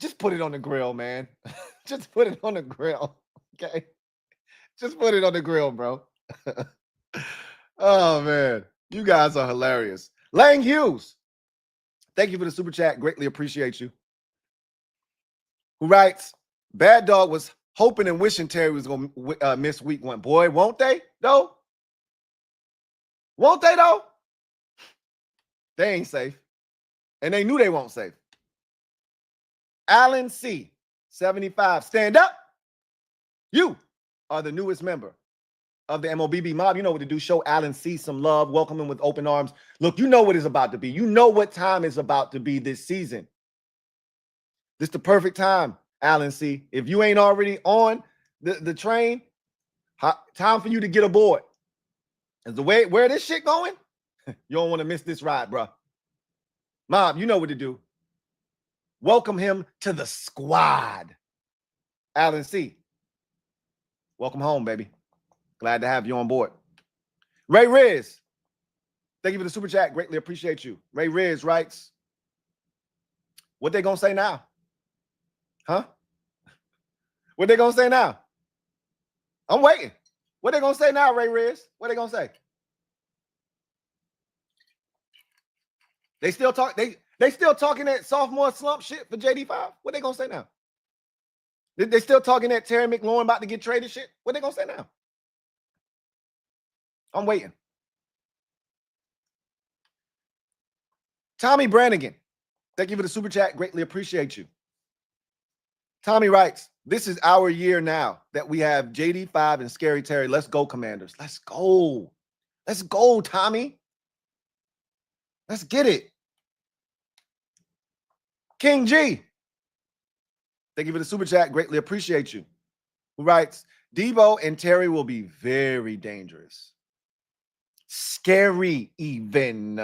Just put it on the grill, man. Just put it on the grill. Okay? Just put it on the grill, bro. Oh, man. You guys are hilarious. Lang Hughes, thank you for the super chat. Greatly appreciate you. Who writes, Bad Dog was hoping and wishing Terry was going to miss week 1. Boy, won't they, though? Won't they, though? They ain't safe. And they knew they won't safe. Alan C, 75. Stand up. You are the newest member of the MOBB mob. You know what to do. Show Alan C some love. Welcome him with open arms. Look, you know what it's about to be. You know what time it's about to be this season. This is the perfect time, Alan C. If you ain't already on the train, time for you to get aboard. Is the way where this shit going? You don't want to miss this ride, bro. Mob, you know what to do. Welcome him to the squad. Alan C. Welcome home, baby. Glad to have you on board. Ray Riz, thank you for the super chat. Greatly appreciate you. Ray Riz writes, what they gonna say now? Huh? What they gonna say now? I'm waiting. What they gonna say now, Ray Riz? What they gonna say? They still talk. They still talking that sophomore slump shit for JD5. What they gonna say now? They still talking that Terry McLaurin about to get traded shit. What they gonna say now? I'm waiting. Tommy Brannigan, thank you for the super chat. Greatly appreciate you. Tommy writes, this is our year now that we have JD5 and Scary Terry. Let's go, Commanders. Let's go. Let's go, Tommy. Let's get it. King G, thank you for the super chat. Greatly appreciate you. Who writes, Debo and Terry will be very dangerous. Scary even.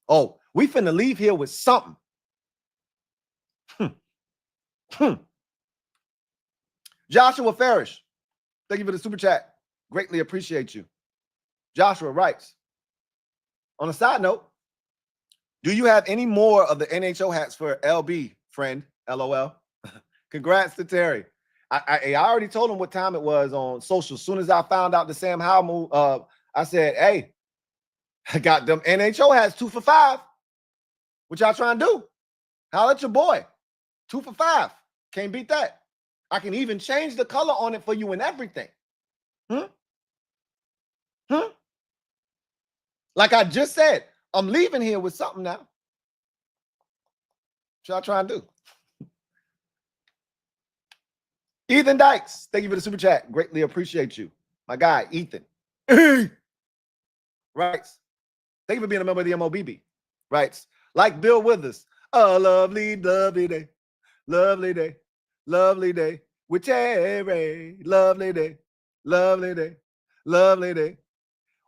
Oh, we finna leave here with something. Joshua Farish, thank you for the super chat. Greatly appreciate you. Joshua writes, on a side note, do you have any more of the NHL hats for LB, friend? LOL. Congrats to Terry. I already told him what time it was on social. As soon as I found out the Sam Howell move, I said, hey, I got them NHL hats 2 for $5. What y'all trying to do? Holla at your boy. 2 for $5. Can't beat that. I can even change the color on it for you and everything. Like I just said, I'm leaving here with something now. What y'all trying to do? Ethan Dykes, thank you for the super chat. Greatly appreciate you. My guy, Ethan. Writes, thank you for being a member of the MOBB. Writes, like Bill Withers, a lovely, lovely day. Lovely day. Lovely day. With Terry. Lovely day. Lovely day. Lovely day.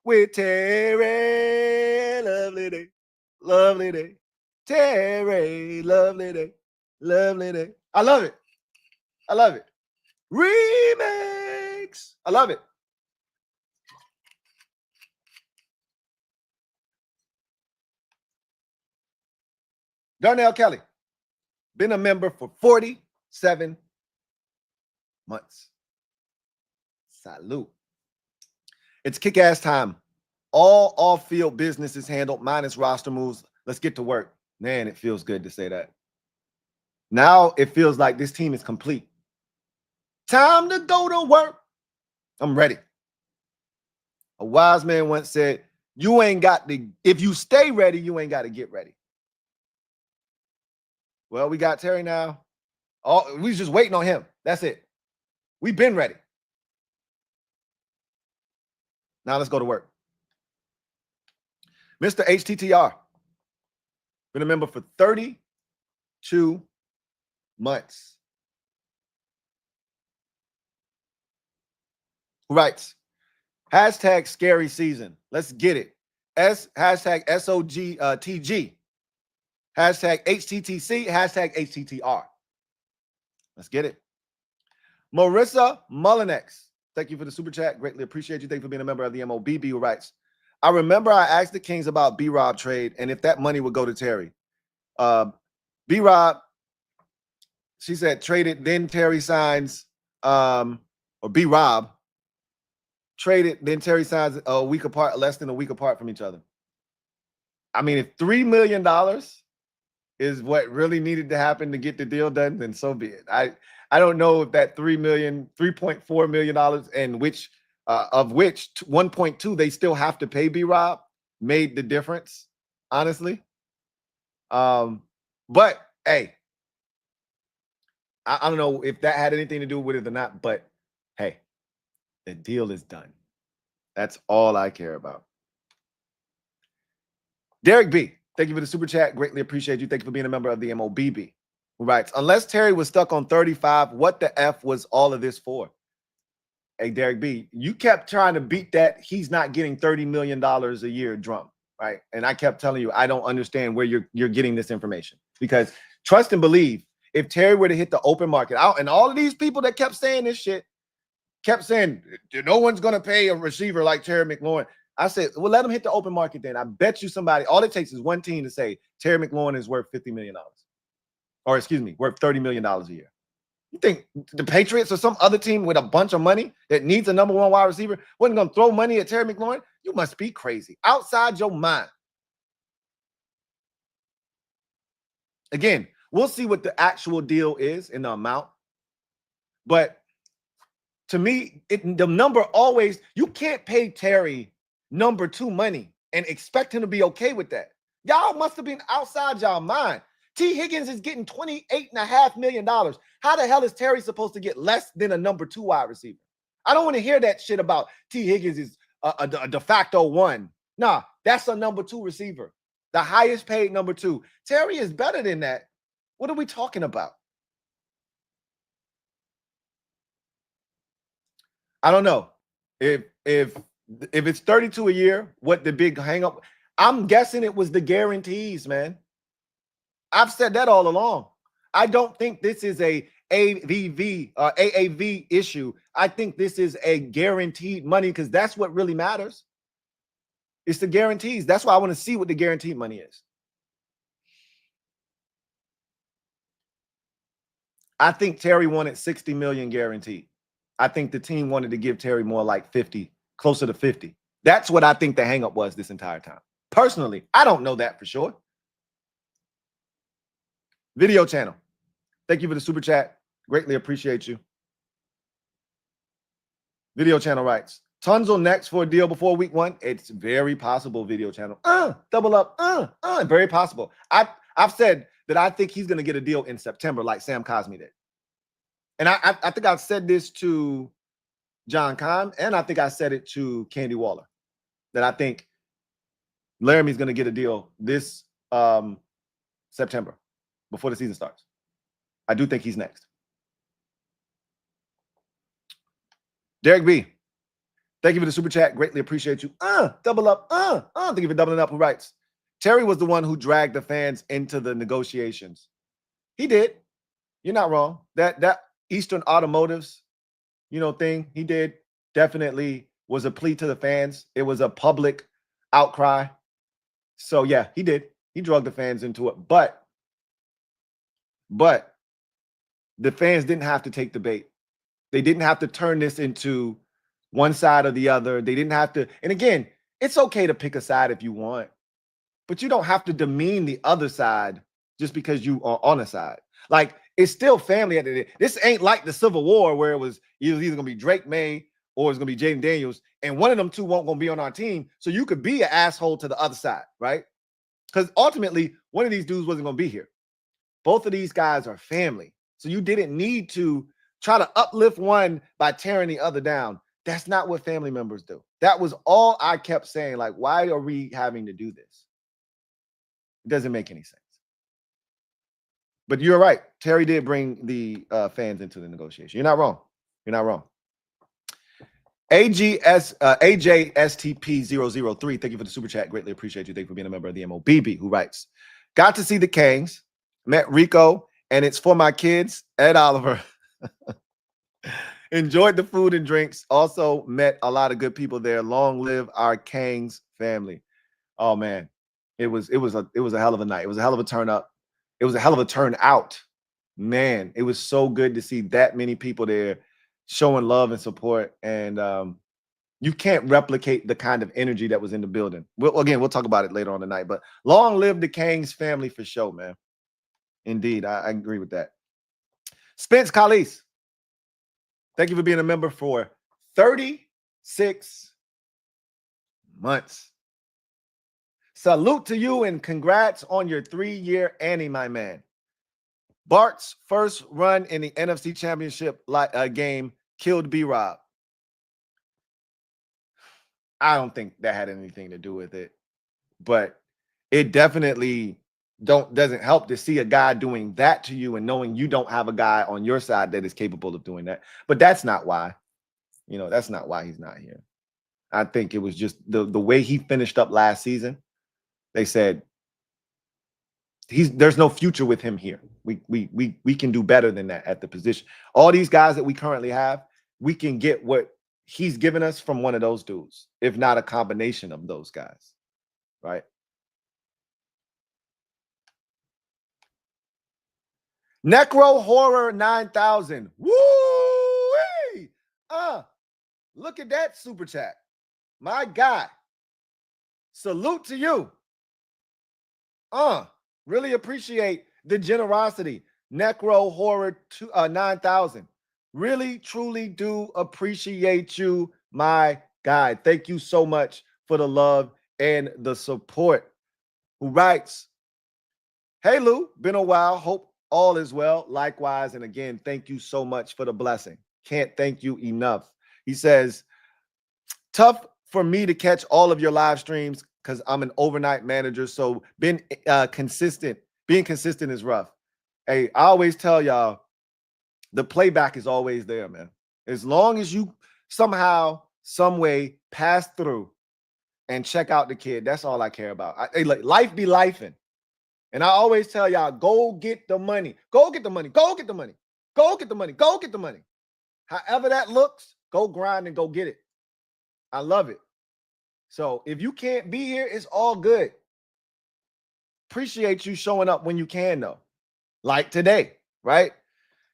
With Terry. Lovely day. Lovely day. Terry. Lovely day. Lovely day. I love it. I love it. Remix. I love it. Darnell Kelly, been a member for 47 months. Salute. It's kick-ass time. All off-field business is handled, minus roster moves. Let's get to work. Man, it feels good to say that. Now it feels like this team is complete. Time to go to work. I'm ready. A wise man once said, you ain't got to, if you stay ready, you ain't got to get ready. Well, we got Terry now. We just waiting on him. That's it. We've been ready. Now let's go to work. Mr. HTTR, been a member for 32 months. Who writes, hashtag scary season. Let's get it. Hashtag SOGTG. Hashtag HTTC. Hashtag HTTR. Let's get it. Marissa Mullinex, thank you for the super chat. Greatly appreciate you. Thank you for being a member of the MOBB, who writes, I remember I asked the Kings about B-Rob trade and if that money would go to Terry. B-Rob, she said, traded, then Terry signs, or B-Rob, traded, then Terry signs a week apart, less than a week apart from each other. I mean, if $3 million is what really needed to happen to get the deal done, then so be it. I don't know if that $3.4 million, and which of which 1.2 they still have to pay B-Rob, made the difference, honestly. But hey, I don't know if that had anything to do with it or not, but hey, the deal is done. That's all I care about. Derek B, thank you for the super chat. Greatly appreciate you. Thank you for being a member of the MOBB. Who writes, unless Terry was stuck on 35, what the F was all of this for? Hey, Derek B, you kept trying to beat that he's not getting $30 million a year drum, right? And I kept telling you, I don't understand where you're getting this information. Because trust and believe, if Terry were to hit the open market out, and all of these people that kept saying this shit, kept saying, no one's going to pay a receiver like Terry McLaurin. I said, well, let him hit the open market then. I bet you somebody, all it takes is one team to say Terry McLaurin is worth $50 million. Or excuse me, worth $30 million a year. You think the Patriots or some other team with a bunch of money that needs a number one wide receiver wasn't going to throw money at Terry McLaurin? You must be crazy. Outside your mind. Again, we'll see what the actual deal is in the amount. But to me, the number always, you can't pay Terry number two money and expect him to be okay with that. Y'all must have been outside y'all mind. T. Higgins is getting $28.5 million. How the hell is Terry supposed to get less than a number two wide receiver? I don't want to hear that shit about T. Higgins is a de facto one. Nah, that's a number two receiver. The highest paid number two. Terry is better than that. What are we talking about? I don't know. If it's 32 a year, what the big hang up? I'm guessing it was the guarantees, man. I've said that all along. I don't think this is a AAV issue. I think this is a guaranteed money because that's what really matters. It's the guarantees. That's why I want to see what the guaranteed money is. I think Terry wanted 60 million guaranteed. I think the team wanted to give Terry more like 50, closer to 50. That's what I think the hang up was this entire time. Personally, I don't know that for sure. Video channel. Thank you for the super chat. Greatly appreciate you. Video channel writes, Tunzel next for a deal before week 1. It's very possible, video channel. Double up. Very possible. I've said that I think he's going to get a deal in September like Sam Cosmi did. and I think I've said this to John Kahn, and I think I said it to Candy Waller, that I think Laramie's going to get a deal this September before the season starts. I do think he's next. Derek B, thank you for the super chat. Greatly appreciate you. Double up. Thank you for doubling up. Who writes? Terry was the one who dragged the fans into the negotiations. He did. You're not wrong. That Eastern Automotives, thing he did definitely was a plea to the fans. It was a public outcry. So yeah, he did. He drugged the fans into it. But the fans didn't have to take the bait. They didn't have to turn this into one side or the other. They didn't have to. And again, it's okay to pick a side if you want, but you don't have to demean the other side just because you are on a side. Like, it's still family at the end. This ain't like the Civil War where it was either going to be Drake May or it's going to be Jaden Daniels, and one of them two won't going to be on our team. So you could be an asshole to the other side, right? Because ultimately, one of these dudes wasn't going to be here. Both of these guys are family. So you didn't need to try to uplift one by tearing the other down. That's not what family members do. That was all I kept saying. Like, why are we having to do this? It doesn't make any sense. But you're right. Terry did bring the fans into the negotiation. You're not wrong. You're not wrong. AJSTP003. Thank you for the super chat. Greatly appreciate you. Thank you for being a member of the MOBB, who writes, got to see the Kangs, met Rico, and it's for my kids, Ed Oliver. Enjoyed the food and drinks. Also met a lot of good people there. Long live our Kangs family. Oh man, it was a hell of a night. It was a hell of a turn up. It was a hell of a turnout. Man, it was so good to see that many people there showing love and support. And you can't replicate the kind of energy that was in the building. We'll talk about it later on tonight. But long live the Kangs family for sure, man. Indeed, I agree with that. Spence Kalis, thank you for being a member for 36 months. Salute to you and congrats on your 3-year Annie, my man. Bart's first run in the NFC Championship game killed B-Rob. I don't think that had anything to do with it, but it definitely doesn't help to see a guy doing that to you and knowing you don't have a guy on your side that is capable of doing that. But that's not why. That's not why he's not here. I think it was just the way he finished up last season. They said there's no future with him here. We can do better than that at the position. All these guys that we currently have, we can get what he's given us from one of those dudes, if not a combination of those guys, right? Necro Horror 9000. Woo! Look at that super chat. My God. Salute to you. Really appreciate the generosity. Necro Horror 9000. Really, truly do appreciate you, my guy. Thank you so much for the love and the support. Who writes, hey, Lou, been a while. Hope all is well. Likewise. And again, thank you so much for the blessing. Can't thank you enough. He says, tough for me to catch all of your live streams because I'm an overnight manager. So being consistent is rough. Hey, I always tell y'all, the playback is always there, man. As long as you somehow, some way pass through and check out the kid, that's all I care about. Life be lifing. And I always tell y'all, go get the money. Go get the money. Go get the money. Go get the money. Go get the money. However that looks, go grind and go get it. I love it. So if you can't be here, it's all good. Appreciate you showing up when you can, though. Like today, right?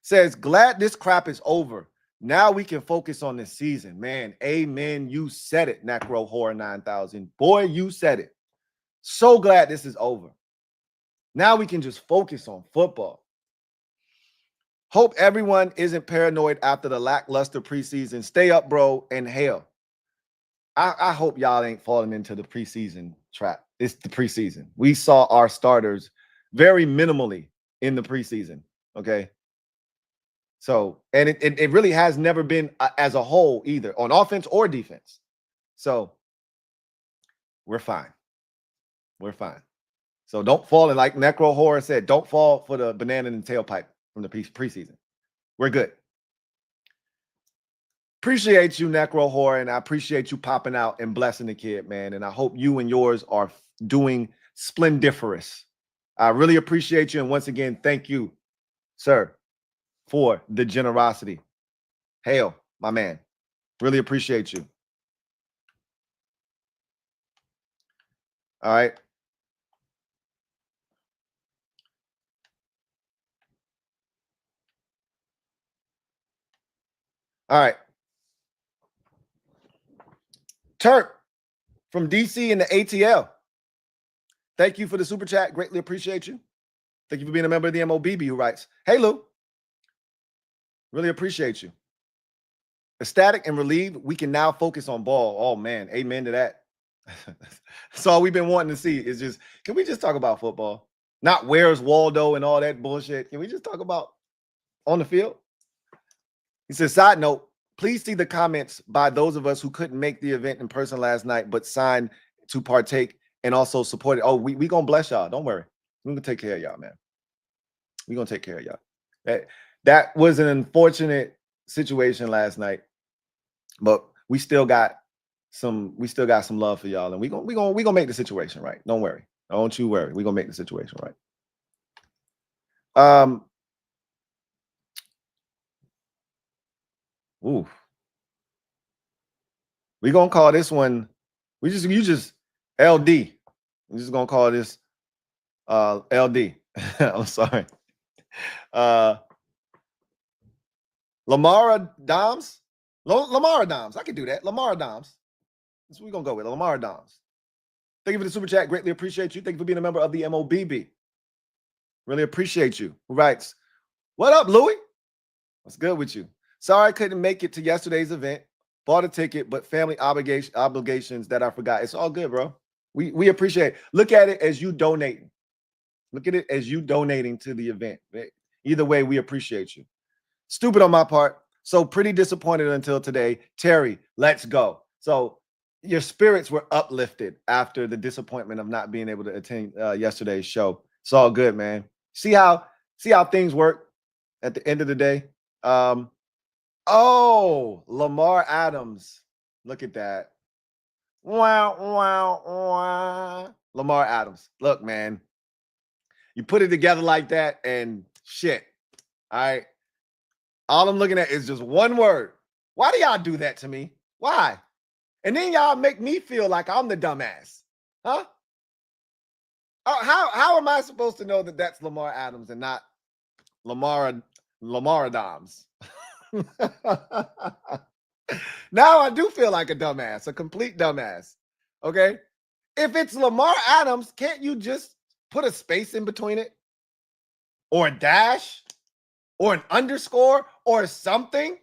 Says, glad this crap is over. Now we can focus on this season. Man, amen. You said it, Necro Horror 9000. Boy, you said it. So glad this is over. Now we can just focus on football. Hope everyone isn't paranoid after the lackluster preseason. Stay up, bro, and hell. I hope y'all ain't falling into the preseason trap. It's the preseason. We saw our starters very minimally in the preseason, okay? So, and it really has never been as a whole either on offense or defense. So we're fine. We're fine. So don't fall in, like Necro Horror said, don't fall for the banana in the tailpipe from the preseason. We're good. Appreciate you, Necro Horror, and I appreciate you popping out and blessing the kid, man. And I hope you and yours are doing splendiferous. I really appreciate you. And once again, thank you, sir, for the generosity. Hail, my man. Really appreciate you. All right. All right. Turk from DC and the ATL. Thank you for the super chat. Greatly appreciate you. Thank you for being a member of the MOBB, who writes, hey, Lou. Really appreciate you. Ecstatic and relieved, we can now focus on ball. Oh, man. Amen to that. That's all we've been wanting to see is just, can we just talk about football? Not where's Waldo and all that bullshit. Can we just talk about on the field? He says, side note, please see the comments by those of us who couldn't make the event in person last night, but signed to partake and also support it. Oh, we going to bless y'all. Don't worry. We're going to take care of y'all, man. We're going to take care of y'all. That was an unfortunate situation last night, but we still got some love for y'all, and we gonna make the situation right. Don't worry. Don't you worry. We're gonna make the situation right. Ooh. We're gonna call this one. You just LD. We're just gonna call this LD. I'm sorry. Lamar Doms. Lamar Doms. I can do that. Lamar Doms. That's what we're going to go with. Lamar Doms. Thank you for the super chat. Greatly appreciate you. Thank you for being a member of the MOBB. Really appreciate you. Who writes, what up, Louie? What's good with you? Sorry I couldn't make it to yesterday's event. Bought a ticket, but family obligations that I forgot. It's all good, bro. We appreciate it. Look at it as you donating. Look at it as you donating to the event. Either way, we appreciate you. Stupid on my part. So pretty disappointed until today. Terry, let's go. So your spirits were uplifted after the disappointment of not being able to attend yesterday's show. It's all good, man. See how things work at the end of the day. Oh, Lamar Adams. Look at that. Wow, wow, wow. Lamar Adams. Look, man. You put it together like that and shit. All right. All I'm looking at is just one word. Why do y'all do that to me? Why? And then y'all make me feel like I'm the dumbass. Huh? How am I supposed to know that that's Lamar Adams and not Lamar Adams? Now I do feel like a dumbass, a complete dumbass. Okay? If it's Lamar Adams, can't you just put a space in between it? Or a dash? Or an underscore? Or something?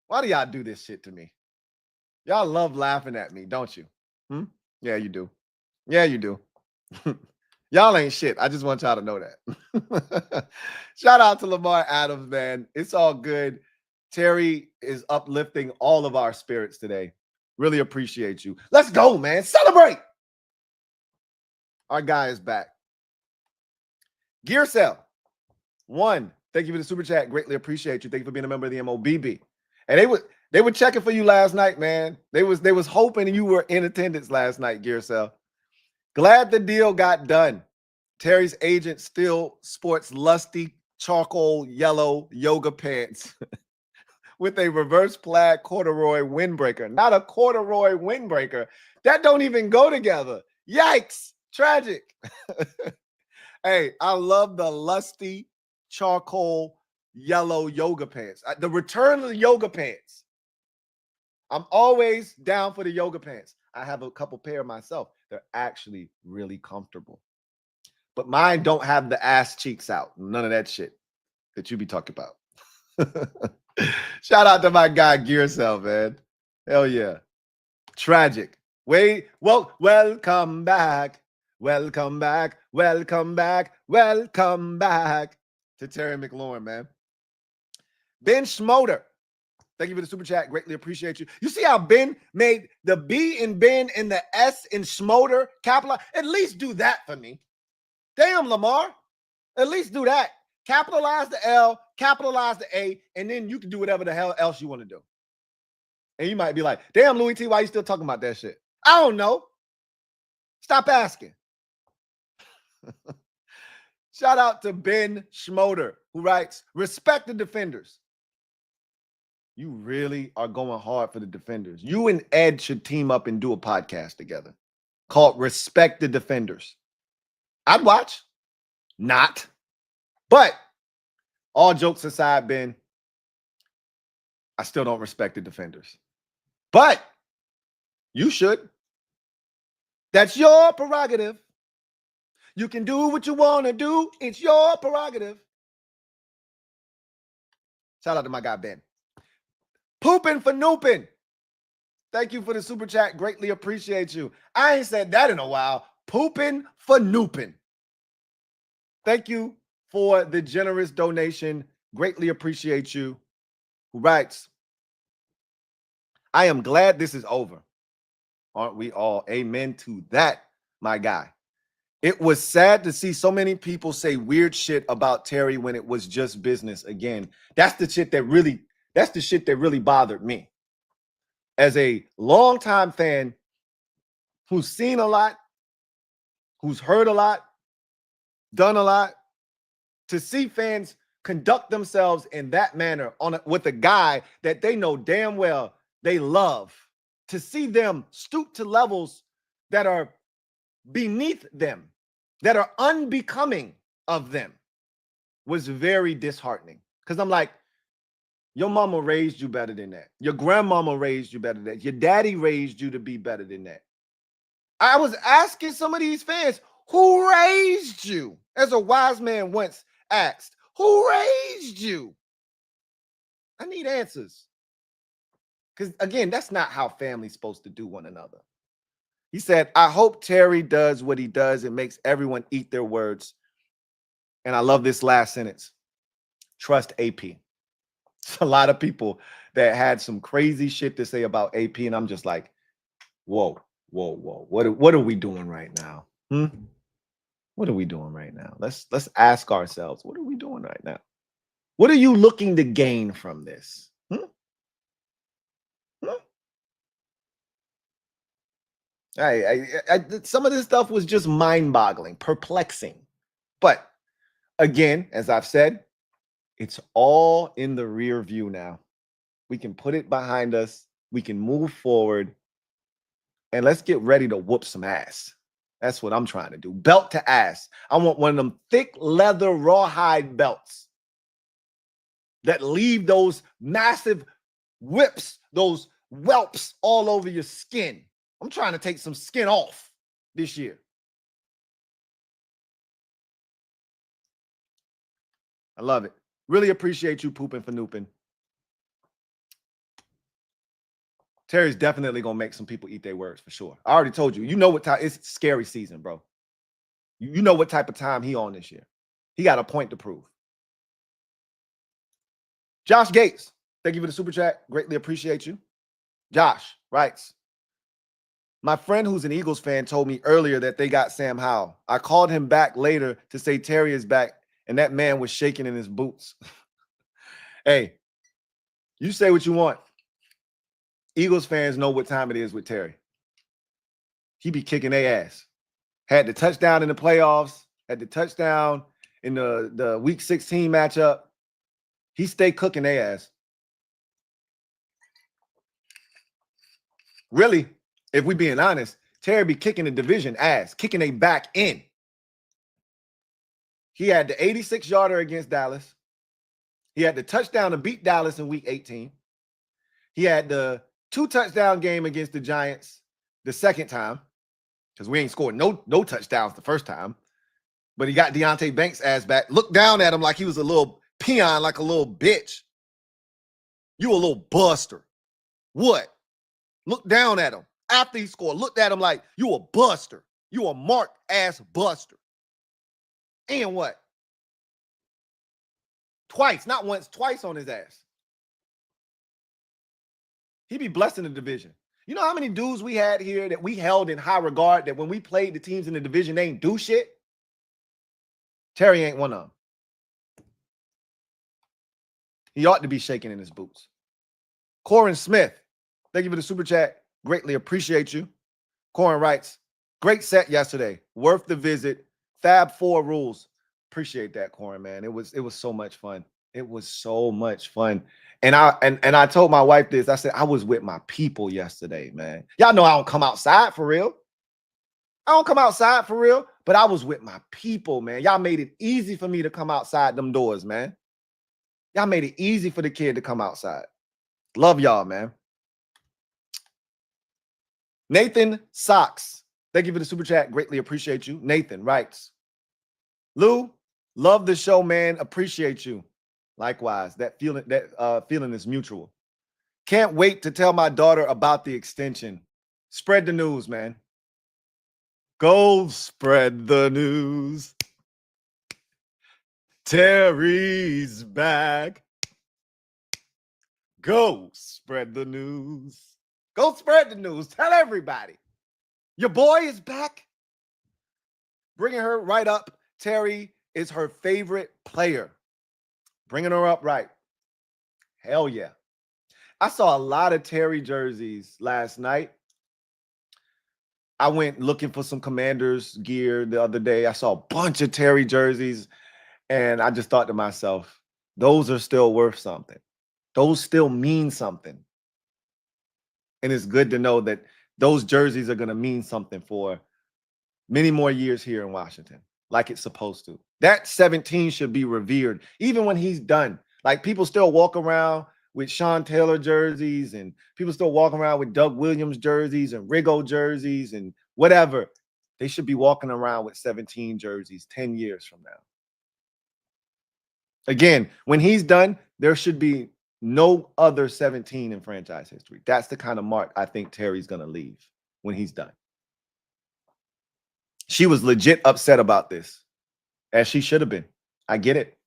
Why do y'all do this shit to me? Y'all love laughing at me, don't you? Yeah, you do. Yeah, you do. Y'all ain't shit. I just want y'all to know that. Shout out to Lamar Adams, man. It's all good. Terry is uplifting all of our spirits today. Really appreciate you. Let's go, man. Celebrate. Our guy is back. Gear Cell 1. Thank you for the super chat. Greatly appreciate you. Thank you for being a member of the MOBB. And they were checking for you last night, man. They was hoping you were in attendance last night, Gear Cell. Glad the deal got done. Terry's agent still sports lusty charcoal yellow yoga pants with a reverse plaid corduroy windbreaker. Not a corduroy windbreaker. That don't even go together. Yikes. Tragic. Hey, I love the lusty charcoal yellow yoga pants. The return of the yoga pants. I'm always down for the yoga pants. I have a couple pair myself. They're actually really comfortable. But mine don't have the ass cheeks out. None of that shit that you be talking about. Shout out to my guy Gearcell, man. Hell yeah. Tragic. Welcome back. Welcome back. Welcome back. Welcome back to Terry McLaurin, man. Ben Schmoder. Thank you for the super chat. Greatly appreciate you. You see how Ben made the B in Ben and the S in Schmoder capitalize? At least do that for me. Damn, Lamar. At least do that. Capitalize the L, capitalize the A, and then you can do whatever the hell else you want to do. And you might be like, damn, Louie T, why you still talking about that shit? I don't know. Stop asking. Shout out to Ben Schmoder, who writes, respect the defenders. You really are going hard for the defenders. You and Ed should team up and do a podcast together called Respect the Defenders. I'd watch. Not. But all jokes aside, Ben, I still don't respect the defenders. But you should. That's your prerogative. You can do what you want to do. It's your prerogative. Shout out to my guy, Ben. Pooping for nooping. Thank you for the super chat. Greatly appreciate you. I ain't said that in a while. Pooping for nooping. Thank you for the generous donation. Greatly appreciate you. Who writes, I am glad this is over. Aren't we all? Amen to that, my guy. It was sad to see so many people say weird shit about Terry when it was just business again. That's the shit that really bothered me. As a longtime fan who's seen a lot, who's heard a lot, done a lot, to see fans conduct themselves in that manner with a guy that they know damn well they love, to see them stoop to levels that are beneath them, that are unbecoming of them, was very disheartening. Because I'm like, your mama raised you better than that. Your grandmama raised you better than that. Your daddy raised you to be better than that. I was asking some of these fans, who raised you? As a wise man once asked, who raised you? I need answers. Because, again, that's not how family's supposed to do one another. He said, I hope Terry does what he does and makes everyone eat their words. And I love this last sentence. Trust AP. It's a lot of people that had some crazy shit to say about AP. And I'm just like, whoa, whoa, whoa. What are we doing right now? What are we doing right now? Let's ask ourselves, what are we doing right now? What are you looking to gain from this? Some of this stuff was just mind-boggling, perplexing. But again, as I've said, it's all in the rear view now. We can put it behind us. We can move forward. And let's get ready to whoop some ass. That's what I'm trying to do. Belt to ass. I want one of them thick leather rawhide belts that leave those massive whips, those whelps all over your skin. I'm trying to take some skin off this year. I love it. Really appreciate you pooping for nooping. Terry's definitely going to make some people eat their words for sure. I already told you. You know what time. It's scary season, bro. You know what type of time he on this year. He got a point to prove. Josh Gates, thank you for the super chat. Greatly appreciate you. Josh writes, my friend who's an Eagles fan told me earlier that they got Sam Howell. I called him back later to say Terry is back, and that man was shaking in his boots. Hey, you say what you want. Eagles fans know what time it is with Terry. He be kicking their ass. Had the touchdown in the playoffs, had the touchdown in the Week 16 matchup. He stay cooking their ass. Really, if we being honest, Terry be kicking the division ass, kicking they back in. He had the 86-yarder against Dallas. He had the touchdown to beat Dallas in Week 18. He had the 2-touchdown game against the Giants the second time, because we ain't scored no touchdowns the first time. But he got Deonte Banks' ass back. Looked down at him like he was a little peon, like a little bitch. You a little buster. What? Look down at him after he scored. Looked at him like, you a buster. You a mark-ass buster. And what? Twice, not once, twice on his ass. He be blessed in the division. You know how many dudes we had here that we held in high regard that when we played the teams in the division, they ain't do shit? Terry ain't one of them. He ought to be shaking in his boots. Corin Smith, thank you for the super chat. Greatly appreciate you. Corin writes, great set yesterday. Worth the visit. Fab 4 rules. Appreciate that, Corin, man. It was so much fun. It was so much fun. And I told my wife this. I said, I was with my people yesterday, man. Y'all know I don't come outside for real. I don't come outside for real, but I was with my people, man. Y'all made it easy for me to come outside them doors, man. Y'all made it easy for the kid to come outside. Love y'all, man. Nathan Socks. Thank you for the super chat. Greatly appreciate you. Nathan writes, Lou, love the show, man. Appreciate you. Likewise, that feeling is mutual. Can't wait to tell my daughter about the extension. Spread the news, man. Go spread the news. Terry's back. Go spread the news. Go spread the news. Tell everybody. Your boy is back. Bringing her right up. Terry is her favorite player. Bringing her up right. Hell yeah. I saw a lot of Terry jerseys last night. I went looking for some Commanders gear the other day. I saw a bunch of Terry jerseys, and I just thought to myself, those are still worth something. Those still mean something. And it's good to know that those jerseys are going to mean something for many more years here in Washington, like it's supposed to. That 17 should be revered, even when he's done. Like, people still walk around with Sean Taylor jerseys, and people still walk around with Doug Williams jerseys and Riggo jerseys and whatever. They should be walking around with 17 jerseys 10 years from now. Again, when he's done, there should be no other 17 in franchise history. That's the kind of mark I think Terry's going to leave when he's done. She was legit upset about this, as she should have been. I get it.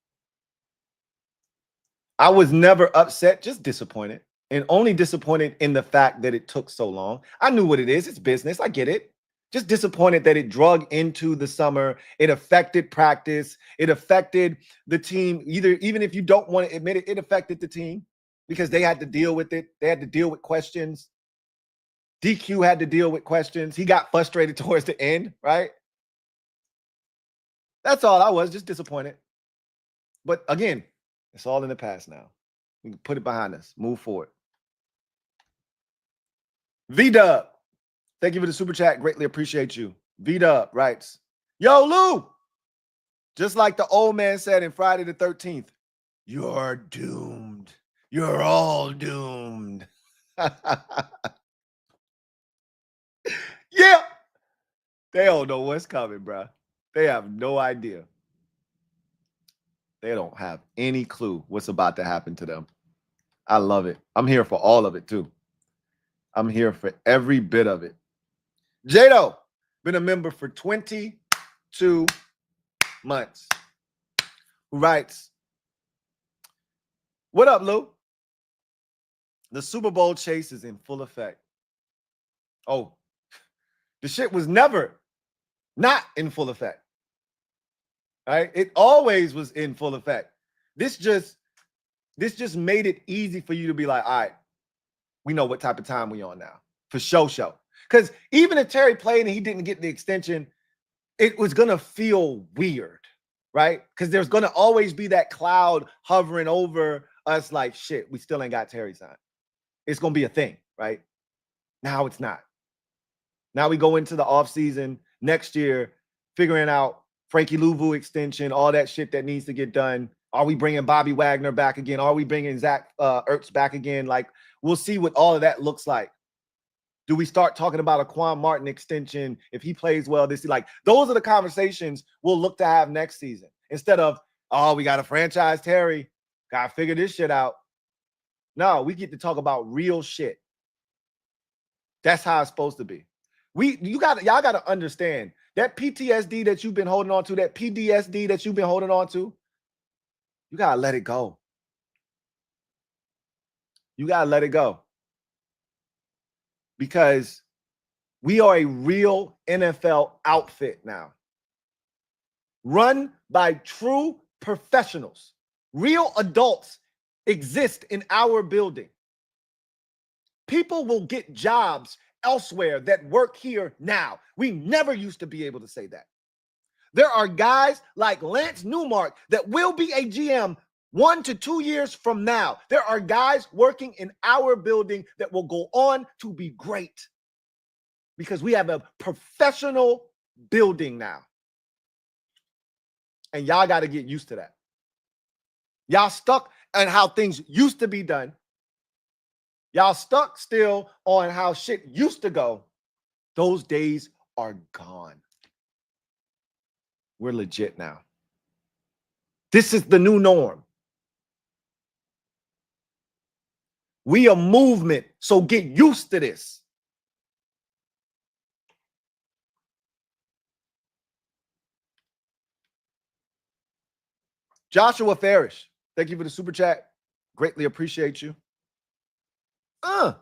I was never upset, just disappointed, and only disappointed in the fact that it took so long. I knew what it is. It's business. I get it. Just disappointed that it drug into the summer. It affected practice. It affected the team. Even if you don't want to admit it, it affected the team because they had to deal with it. They had to deal with questions. DQ had to deal with questions. He got frustrated towards the end, right? That's all I was, just disappointed. But again, it's all in the past now. We can put it behind us. Move forward. V-Dub, thank you for the super chat. Greatly appreciate you. V-Dub writes, yo, Lou, just like the old man said in Friday the 13th, you're doomed. You're all doomed. Yeah. They don't know what's coming, bro. They have no idea. They don't have any clue what's about to happen to them. I love it. I'm here for all of it, too. I'm here for every bit of it. Jado, been a member for 22 months. Who writes, what up, Lou? The Super Bowl chase is in full effect. Oh, the shit was never not in full effect. Right? It always was in full effect. This just made it easy for you to be like, all right, we know what type of time we on now. For show. Because even if Terry played and he didn't get the extension, it was going to feel weird, right? Because there's going to always be that cloud hovering over us like, shit, we still ain't got Terry signed. It's going to be a thing, right? Now it's not. Now we go into the offseason next year, figuring out Frankie Louvu extension, all that shit that needs to get done. Are we bringing Bobby Wagner back again? Are we bringing Zach Ertz back again? Like, we'll see what all of that looks like. Do we start talking about a Quan Martin extension if he plays well this year? Like, those are the conversations we'll look to have next season. Instead of, oh, we got to franchise Terry. Got to figure this shit out. No, we get to talk about real shit. That's how it's supposed to be. Y'all got to understand that PTSD that you've been holding on to, that PDSD that you've been holding on to, you got to let it go. You got to let it go. because we are a real NFL outfit now, run by true professionals. Real adults exist in our building. People will get jobs elsewhere that work here now. We never used to be able to say that. There are guys like Lance Newmark that will be a GM 1 to 2 years from now. There are guys working in our building that will go on to be great because we have a professional building now. And y'all got to get used to that. Y'all stuck on how things used to be done. Y'all stuck still on how shit used to go. Those days are gone. We're legit now. This is the new norm. We a movement, so get used to this. Joshua Farish, thank you for the super chat. Greatly appreciate you.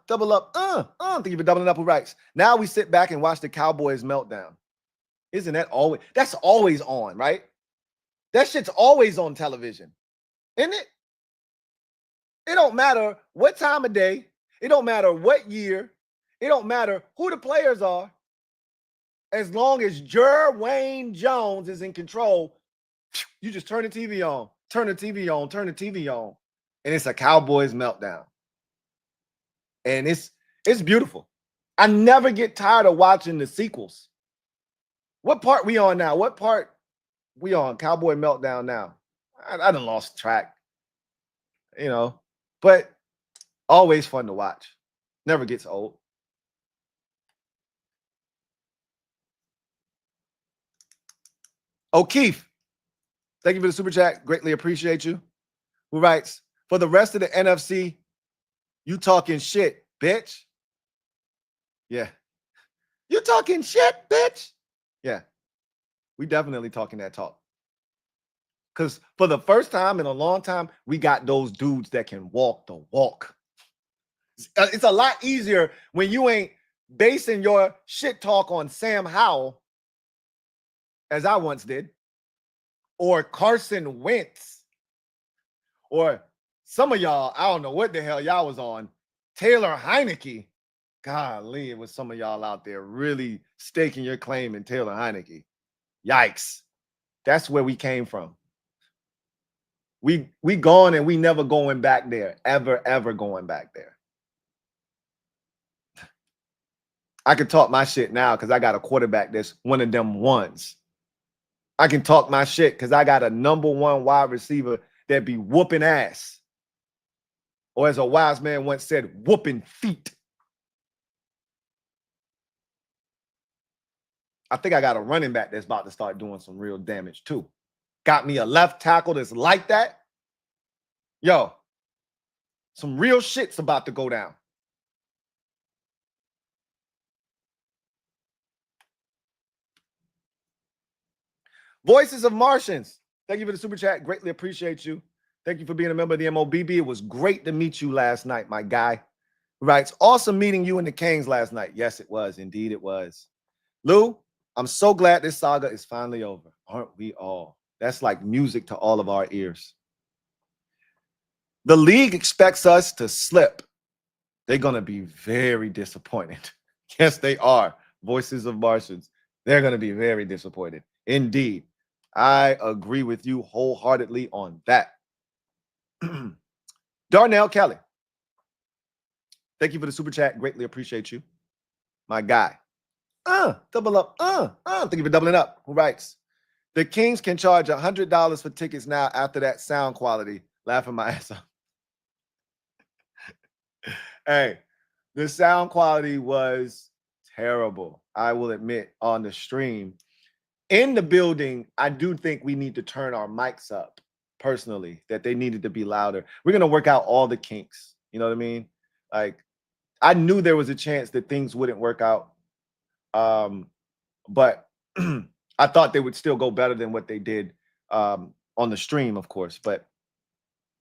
Double up. Thank you for doubling up with rights. Now we sit back and watch the Cowboys meltdown. Isn't that always? That's always on, right? That shit's always on television, isn't it? It don't matter what time of day. It don't matter what year. It don't matter who the players are. As long as Jerwayne Jones is in control, you just turn the TV on, turn the TV on, turn the TV on, and it's a Cowboys meltdown. And it's beautiful. I never get tired of watching the sequels. What part we on now? What part we on? Cowboy meltdown now. I done lost track, you know, but always fun to watch. Never gets old. O'Keefe, thank you for the super chat. Greatly appreciate you. Who writes, for the rest of the NFC, you talking shit, bitch. Yeah. You talking shit, bitch. Yeah. We definitely talking that talk. Because for the first time in a long time, we got those dudes that can walk the walk. It's a lot easier when you ain't basing your shit talk on Sam Howell, as I once did, or Carson Wentz, or some of y'all, I don't know what the hell y'all was on, Taylor Heineke. Golly, it was some of y'all out there really staking your claim in Taylor Heineke. Yikes. That's where we came from. We gone and we never going back there. Ever going back there. I can talk my shit now because I got a quarterback that's one of them ones. I can talk my shit because I got a #1 wide receiver that be whooping ass. Or as a wise man once said, whooping feet. I think I got a running back that's about to start doing some real damage too. Got me a left tackle that's like that. Yo, some real shit's about to go down. Voices of Martians. Thank you for the super chat. Greatly appreciate you. Thank you for being a member of the MOBB. It was great to meet you last night, my guy. Writes, awesome meeting you and the Kings last night. Yes, it was. Indeed, it was. Lou, I'm so glad this saga is finally over. Aren't we all? That's like music to all of our ears. The league expects us to slip. They're going to be very disappointed. Yes, they are. Voices of Martians. They're going to be very disappointed. Indeed. I agree with you wholeheartedly on that. Darnell Kelly. Thank you for the super chat. Greatly appreciate you. My guy. Double up. Thank you for doubling up. Who writes? The Kings can charge $100 for tickets now after that sound quality. Laughing my ass off. Hey, the sound quality was terrible. I will admit on the stream. In the building, I do think we need to turn our mics up personally, that they needed to be louder. We're going to work out all the kinks. You know what I mean? Like, I knew there was a chance that things wouldn't work out. But I thought they would still go better than what they did on the stream, of course. But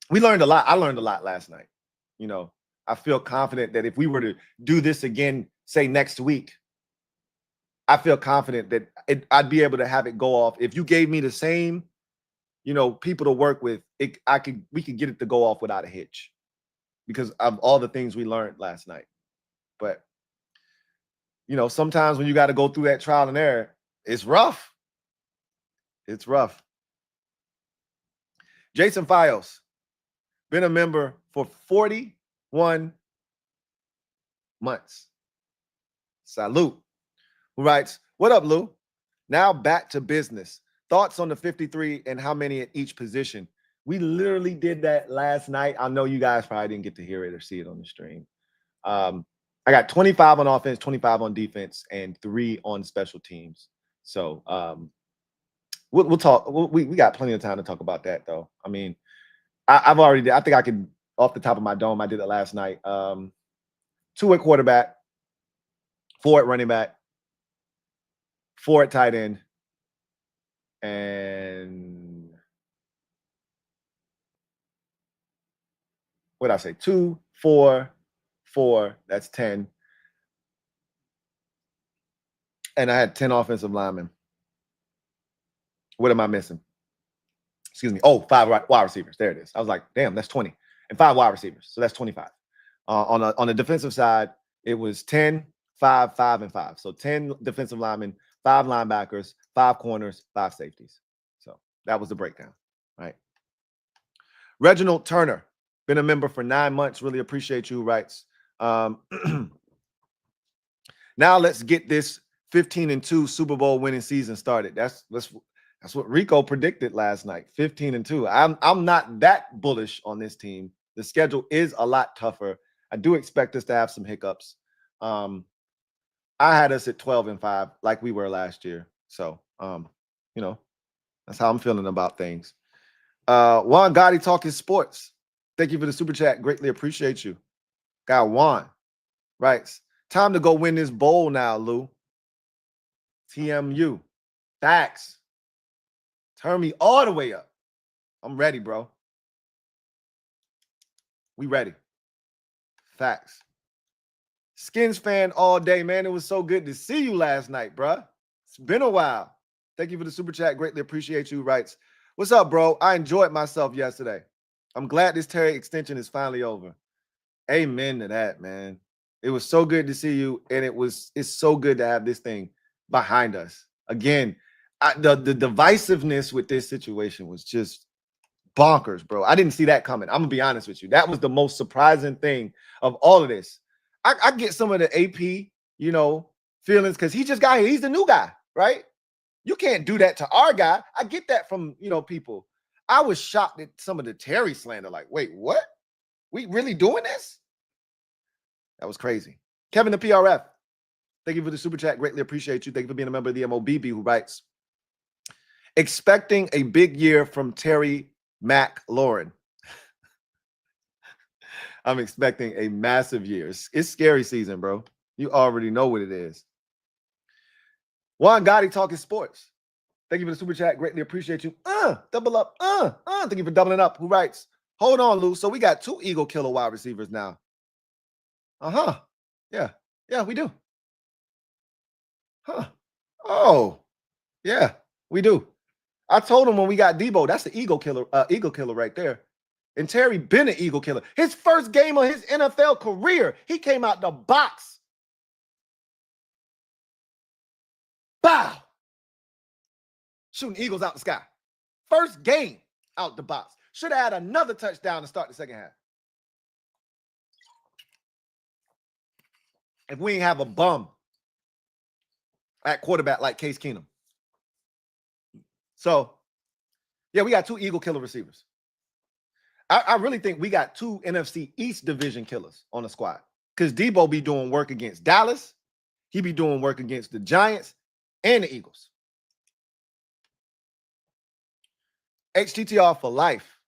we learned a lot. I learned a lot last night. You know, I feel confident that if we were to do this again say next week, I feel confident that I'd be able to have it go off. If you gave me the same, people to work with, we could get it to go off without a hitch because of all the things we learned last night. But sometimes when you got to go through that trial and error, it's rough. It's rough. Jason Fios, been a member for 41 months. Salute. Who writes, what up, Lou? Now back to business. Thoughts on the 53 and how many at each position? We literally did that last night. I know you guys probably didn't get to hear it or see it on the stream. I got 25 on offense, 25 on defense, and 3 on special teams. So we'll talk. We got plenty of time to talk about that, though. I mean, I think I could, off the top of my dome, I did it last night. 2 at quarterback, 4 at running back, 4 at tight end, and what did I say? 2, 4, 4. That's 10. And I had 10 offensive linemen. What am I missing? Excuse me. Oh, 5 wide receivers. There it is. I was like, damn, that's 20. And 5 wide receivers. So that's 25. On the defensive side, it was 10, 5, 5, and 5. So 10 defensive linemen, 5 linebackers, 5 corners, 5 safeties. So that was the breakdown, right? Reginald Turner, been a member for 9 months. Really appreciate you, writes. Now let's get this 15-2 Super Bowl winning season started. That's what Rico predicted last night. 15-2. I'm not that bullish on this team. The schedule is a lot tougher. I do expect us to have some hiccups. I had us at 12-5, like we were last year. So, that's how I'm feeling about things. Juan Gotti talking sports. Thank you for the super chat. Greatly appreciate you. Got Juan. Right. Time to go win this bowl now, Lou. TMU. Facts. Turn me all the way up. I'm ready, bro. We ready. Facts. Skins fan all day, man. It was so good to see you last night, bro. It's been a while. Thank you for the super chat. Greatly appreciate you. Writes, what's up, bro? I enjoyed myself yesterday. I'm glad this Terry extension is finally over. Amen to that, man. It was so good to see you, and it's so good to have this thing behind us. Again, the divisiveness with this situation was just bonkers, bro. I didn't see that coming. I'm gonna be honest with you. That was the most surprising thing of all of this. I get some of the AP, feelings because he just got here. He's the new guy, right? You can't do that to our guy. I get that from people. I was shocked at some of the Terry slander. Like, wait, what? We really doing this? That was crazy. Kevin the PRF, thank you for the super chat. Greatly appreciate you. Thank you for being a member of the MOBB, who writes, expecting a big year from Terry McLaurin. I'm expecting a massive year. It's scary season, bro. You already know what it is. Juan Gotti talking sports. Thank you for the super chat. Greatly appreciate you. Double up. Thank you for doubling up. Who writes, hold on, Lou. So we got 2 Eagle killer wide receivers now. Yeah, we do. Oh, yeah, we do. I told him when we got Debo, that's the Eagle killer right there. And Terry been an Eagle killer. His first game of his NFL career, he came out the box. Bow. Shooting Eagles out the sky. First game out the box. Should have had another touchdown to start the second half. If we ain't have a bum at quarterback like Case Keenum. So, yeah, we got 2 Eagle killer receivers. I really think we got 2 NFC East division killers on the squad because Debo be doing work against Dallas. He be doing work against the Giants and the Eagles. HTTR for life.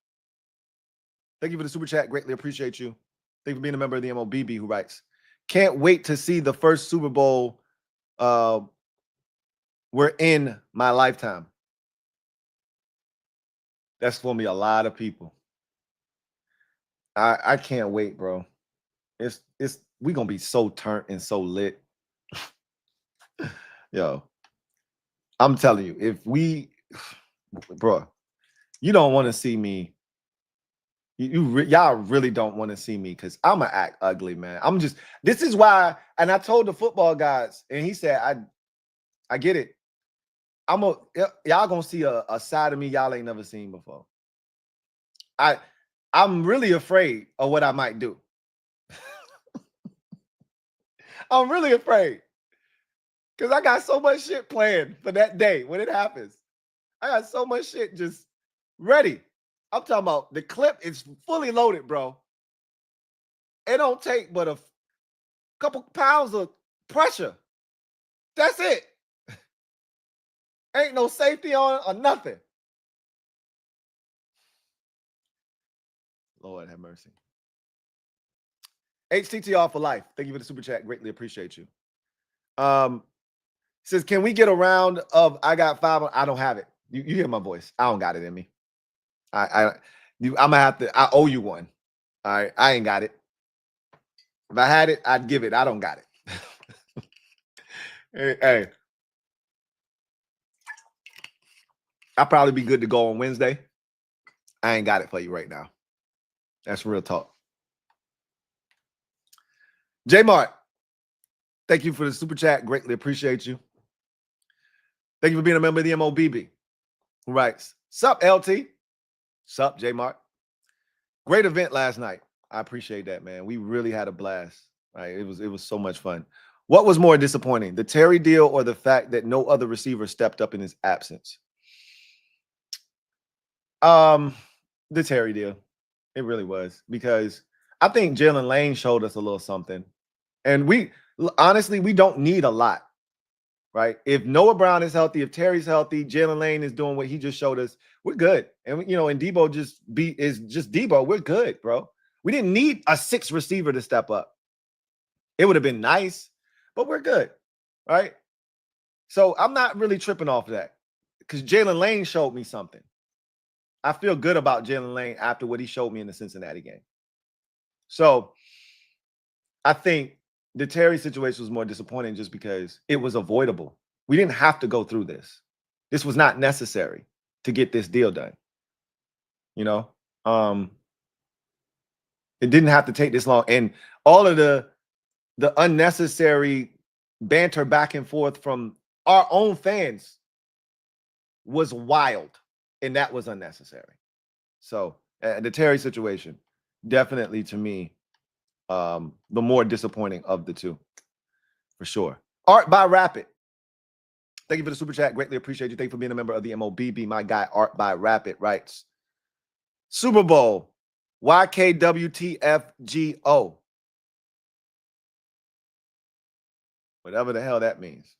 Thank you for the super chat. Greatly appreciate you. Thank you for being a member of the MOBB, who writes, can't wait to see the first Super Bowl we're in my lifetime. That's for me a lot of people. I can't wait, bro. We gonna be so turned and so lit. Yo, I'm telling you, if we, bro, you don't want to see me. Y'all really don't want to see me because I'm gonna act ugly, man. This is why, and I told the football guys, and he said, I get it. Y'all gonna see a side of me y'all ain't never seen before. I'm really afraid of what I might do. I'm really afraid because I got so much shit planned for that day when it happens. I got so much shit just ready. I'm talking about the clip is fully loaded, bro. It don't take but a couple pounds of pressure. That's it. Ain't no safety on or nothing. Lord have mercy. HTTR for life. Thank you for the super chat. Greatly appreciate you. Says, can we get a round of I got 5? I don't have it. You hear my voice. I don't got it in me. I'm gonna have to. I owe you one. All right. I ain't got it. If I had it, I'd give it. I don't got it. Hey. I'll probably be good to go on Wednesday. I ain't got it for you right now. That's real talk. J Mart, thank you for the super chat. Greatly appreciate you. Thank you for being a member of the MOBB. Who writes, sup, LT? Sup, J Mart? Great event last night. I appreciate that, man. We really had a blast. Right? It was so much fun. What was more disappointing, the Terry deal or the fact that no other receiver stepped up in his absence? The Terry deal. It really was, because I think Jalen Lane showed us a little something. And honestly, we don't need a lot, right? If Noah Brown is healthy, if Terry's healthy, Jalen Lane is doing what he just showed us, we're good. And and Debo is just Debo. We're good, bro. We didn't need a 6th receiver to step up. It would have been nice, but we're good, right? So I'm not really tripping off of that because Jalen Lane showed me something. I feel good about Jalen Lane after what he showed me in the Cincinnati game. So I think the Terry situation was more disappointing just because it was avoidable. We didn't have to go through this. This was not necessary to get this deal done. It didn't have to take this long. And all of the unnecessary banter back and forth from our own fans was wild. And that was unnecessary. So the Terry situation, definitely to me, the more disappointing of the two, for sure. Art by Rapid. Thank you for the super chat. Greatly appreciate you. Thank you for being a member of the MOBB. My guy, Art by Rapid, writes, Super Bowl, YKWTFGO. Whatever the hell that means.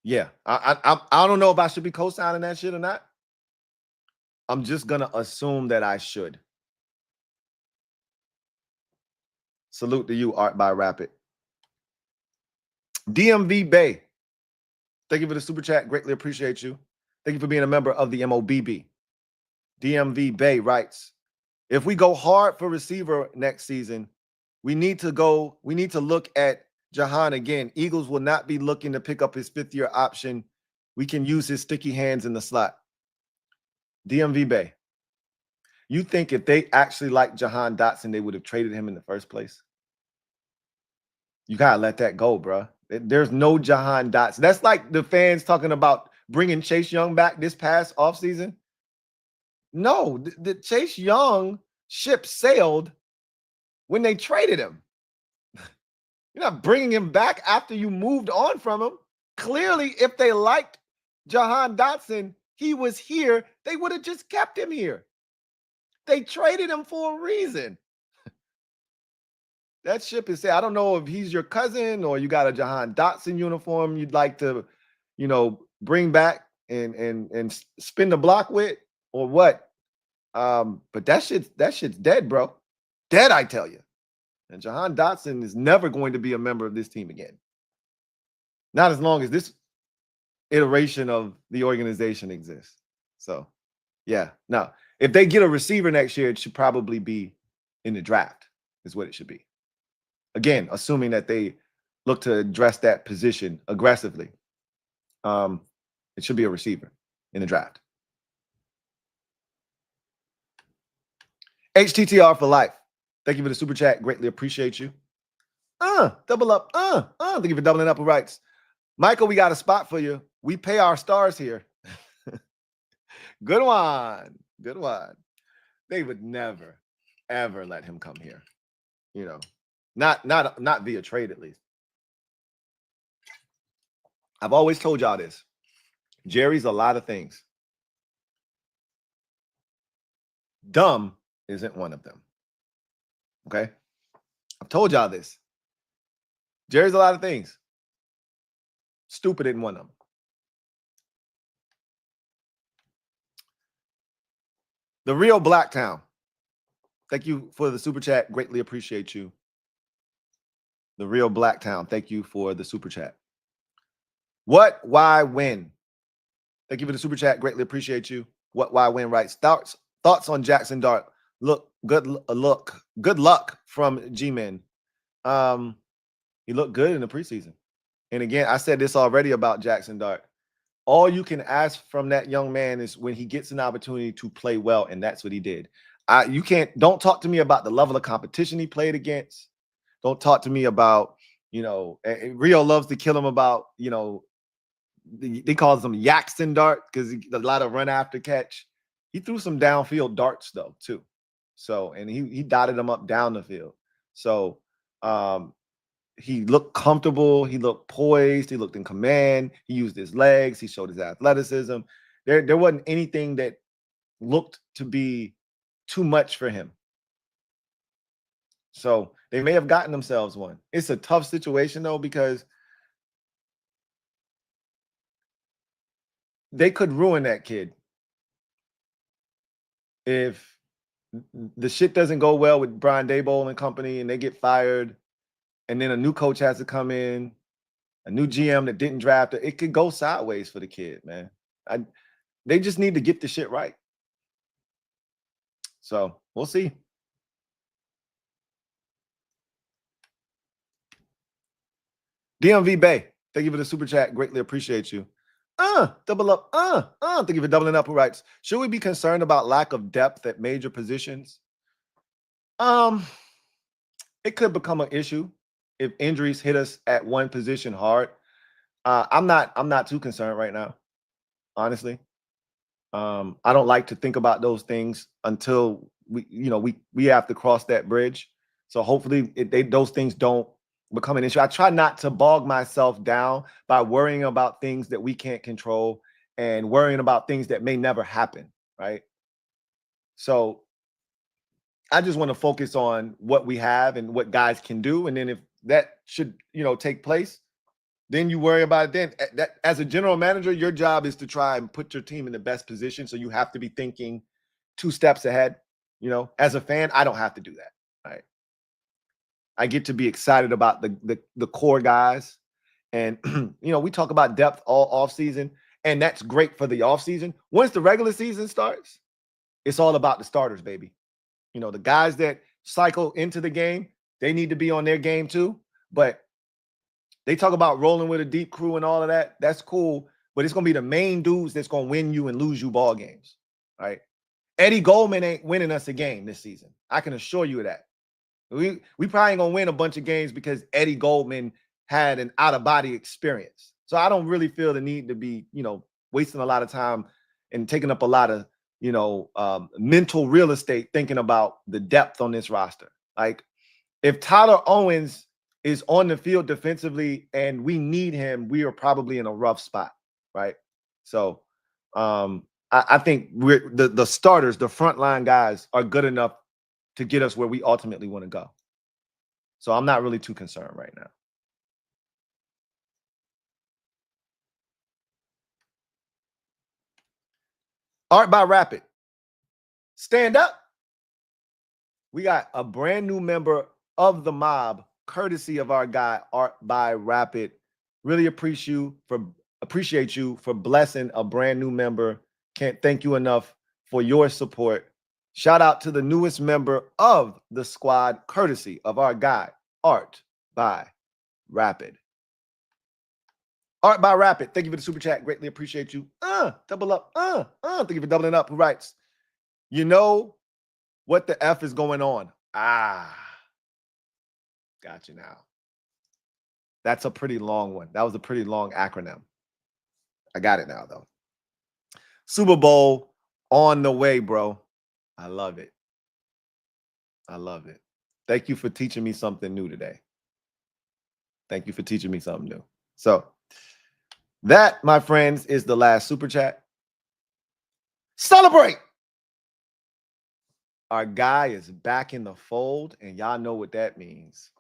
Yeah, I don't know if I should be co-signing that shit or not. I'm just going to assume that I should. Salute to you, Art by Rapid. DMV Bay. Thank you for the super chat. Greatly appreciate you. Thank you for being a member of the MOBB. DMV Bay writes, if we go hard for receiver next season, we need to look at Jahan again. Eagles will not be looking to pick up his 5th-year option. We can use his sticky hands in the slot. DMV Bay, you think if they actually liked Jahan Dotson, they would have traded him in the first place? You got to let that go, bro. There's no Jahan Dotson. That's like the fans talking about bringing Chase Young back this past offseason. No, the Chase Young ship sailed when they traded him. You're not bringing him back after you moved on from him. Clearly, if they liked Jahan Dotson, he was here, they would have just kept him here. They traded him for a reason. That ship is sailed. I don't know if he's your cousin or you got a Jahan Dotson uniform you'd like to, bring back and spin the block with or what. But that shit's dead, bro. Dead, I tell you. And Jahan Dotson is never going to be a member of this team again. Not as long as this iteration of the organization exists. So, yeah. Now, if they get a receiver next year, it should probably be in the draft, is what it should be. Again, assuming that they look to address that position aggressively. It should be a receiver in the draft. HTTR for life. Thank you for the super chat. Greatly appreciate you. Double up. Thank you for doubling up. Who writes, Michael, we got a spot for you. We pay our stars here. Good one. Good one. They would never, ever let him come here. You know, not via trade, at least. I've always told y'all this. Jerry's a lot of things. Dumb isn't one of them. Okay? I've told y'all this. Jerry's a lot of things. Stupid isn't one of them. The real Blacktown. Thank you for the super chat. Greatly appreciate you. The real Blacktown. Thank you for the super chat. What, why, when? Thank you for the super chat. Greatly appreciate you. What, why, when? Writes thoughts on Jackson Dart. Good luck from G-Men. He looked good in the preseason. And again, I said this already about Jackson Dart. All you can ask from that young man is when he gets an opportunity to play well, and that's what he did. Don't talk to me about the level of competition he played against. Don't talk to me about, Rio loves to kill him about, they call him Jackson Dart because a lot of run after catch. He threw some downfield darts though too. So, and he dotted them up down the field. So, he looked comfortable. He looked poised. He looked in command. He used his legs. He showed his athleticism. There wasn't anything that looked to be too much for him. So they may have gotten themselves one. It's a tough situation though, because they could ruin that kid if the shit doesn't go well with Brian Daboll and company and they get fired. And then a new coach has to come in, a new GM that didn't draft it. It could go sideways for the kid, man. They just need to get the shit right. So we'll see. DMV Bay, thank you for the super chat. Greatly appreciate you. Double up. Thank you for doubling up. Who writes, should we be concerned about lack of depth at major positions? It could become an issue if injuries hit us at one position hard. I'm not too concerned right now, honestly. I don't like to think about those things until we have to cross that bridge. So hopefully those things don't become an issue. I try not to bog myself down by worrying about things that we can't control and worrying about things that may never happen, right? So I just want to focus on what we have and what guys can do. And then if that should, take place, then you worry about it then. That, as a general manager, your job is to try and put your team in the best position. So you have to be thinking 2 steps ahead. As a fan, I don't have to do that, right? I get to be excited about the core guys. And, we talk about depth all offseason, and that's great for the offseason. Once the regular season starts, it's all about the starters, baby. The guys that cycle into the game, they need to be on their game too. But they talk about rolling with a deep crew and all of that. That's cool. But it's going to be the main dudes that's going to win you and lose you ball games, right? Eddie Goldman ain't winning us a game this season. I can assure you of that. We probably ain't going to win a bunch of games because Eddie Goldman had an out-of-body experience. So I don't really feel the need to be, wasting a lot of time and taking up a lot of, mental real estate thinking about the depth on this roster. Like, if Tyler Owens is on the field defensively and we need him, we are probably in a rough spot, right? So I think we're the starters, the frontline guys are good enough to get us where we ultimately want to go. So I'm not really too concerned right now. Art by Rapid. Stand up. We got a brand new member of the mob, courtesy of our guy, Art by Rapid. Really appreciate you for blessing a brand new member. Can't thank you enough for your support. Shout out to the newest member of the squad, courtesy of our guy, Art by Rapid. Art by Rapid. Thank you for the super chat. Greatly appreciate you. Double up. Thank you for doubling up. Who writes? You know what the F is going on? Got you now. That's a pretty long one. That was a pretty long acronym. I got it now, though. Super Bowl on the way, bro. I love it. I love it. Thank you for teaching me something new today. Thank you for teaching me something new. So that, my friends, is the last super chat. Celebrate! Our guy is back in the fold, and y'all know what that means.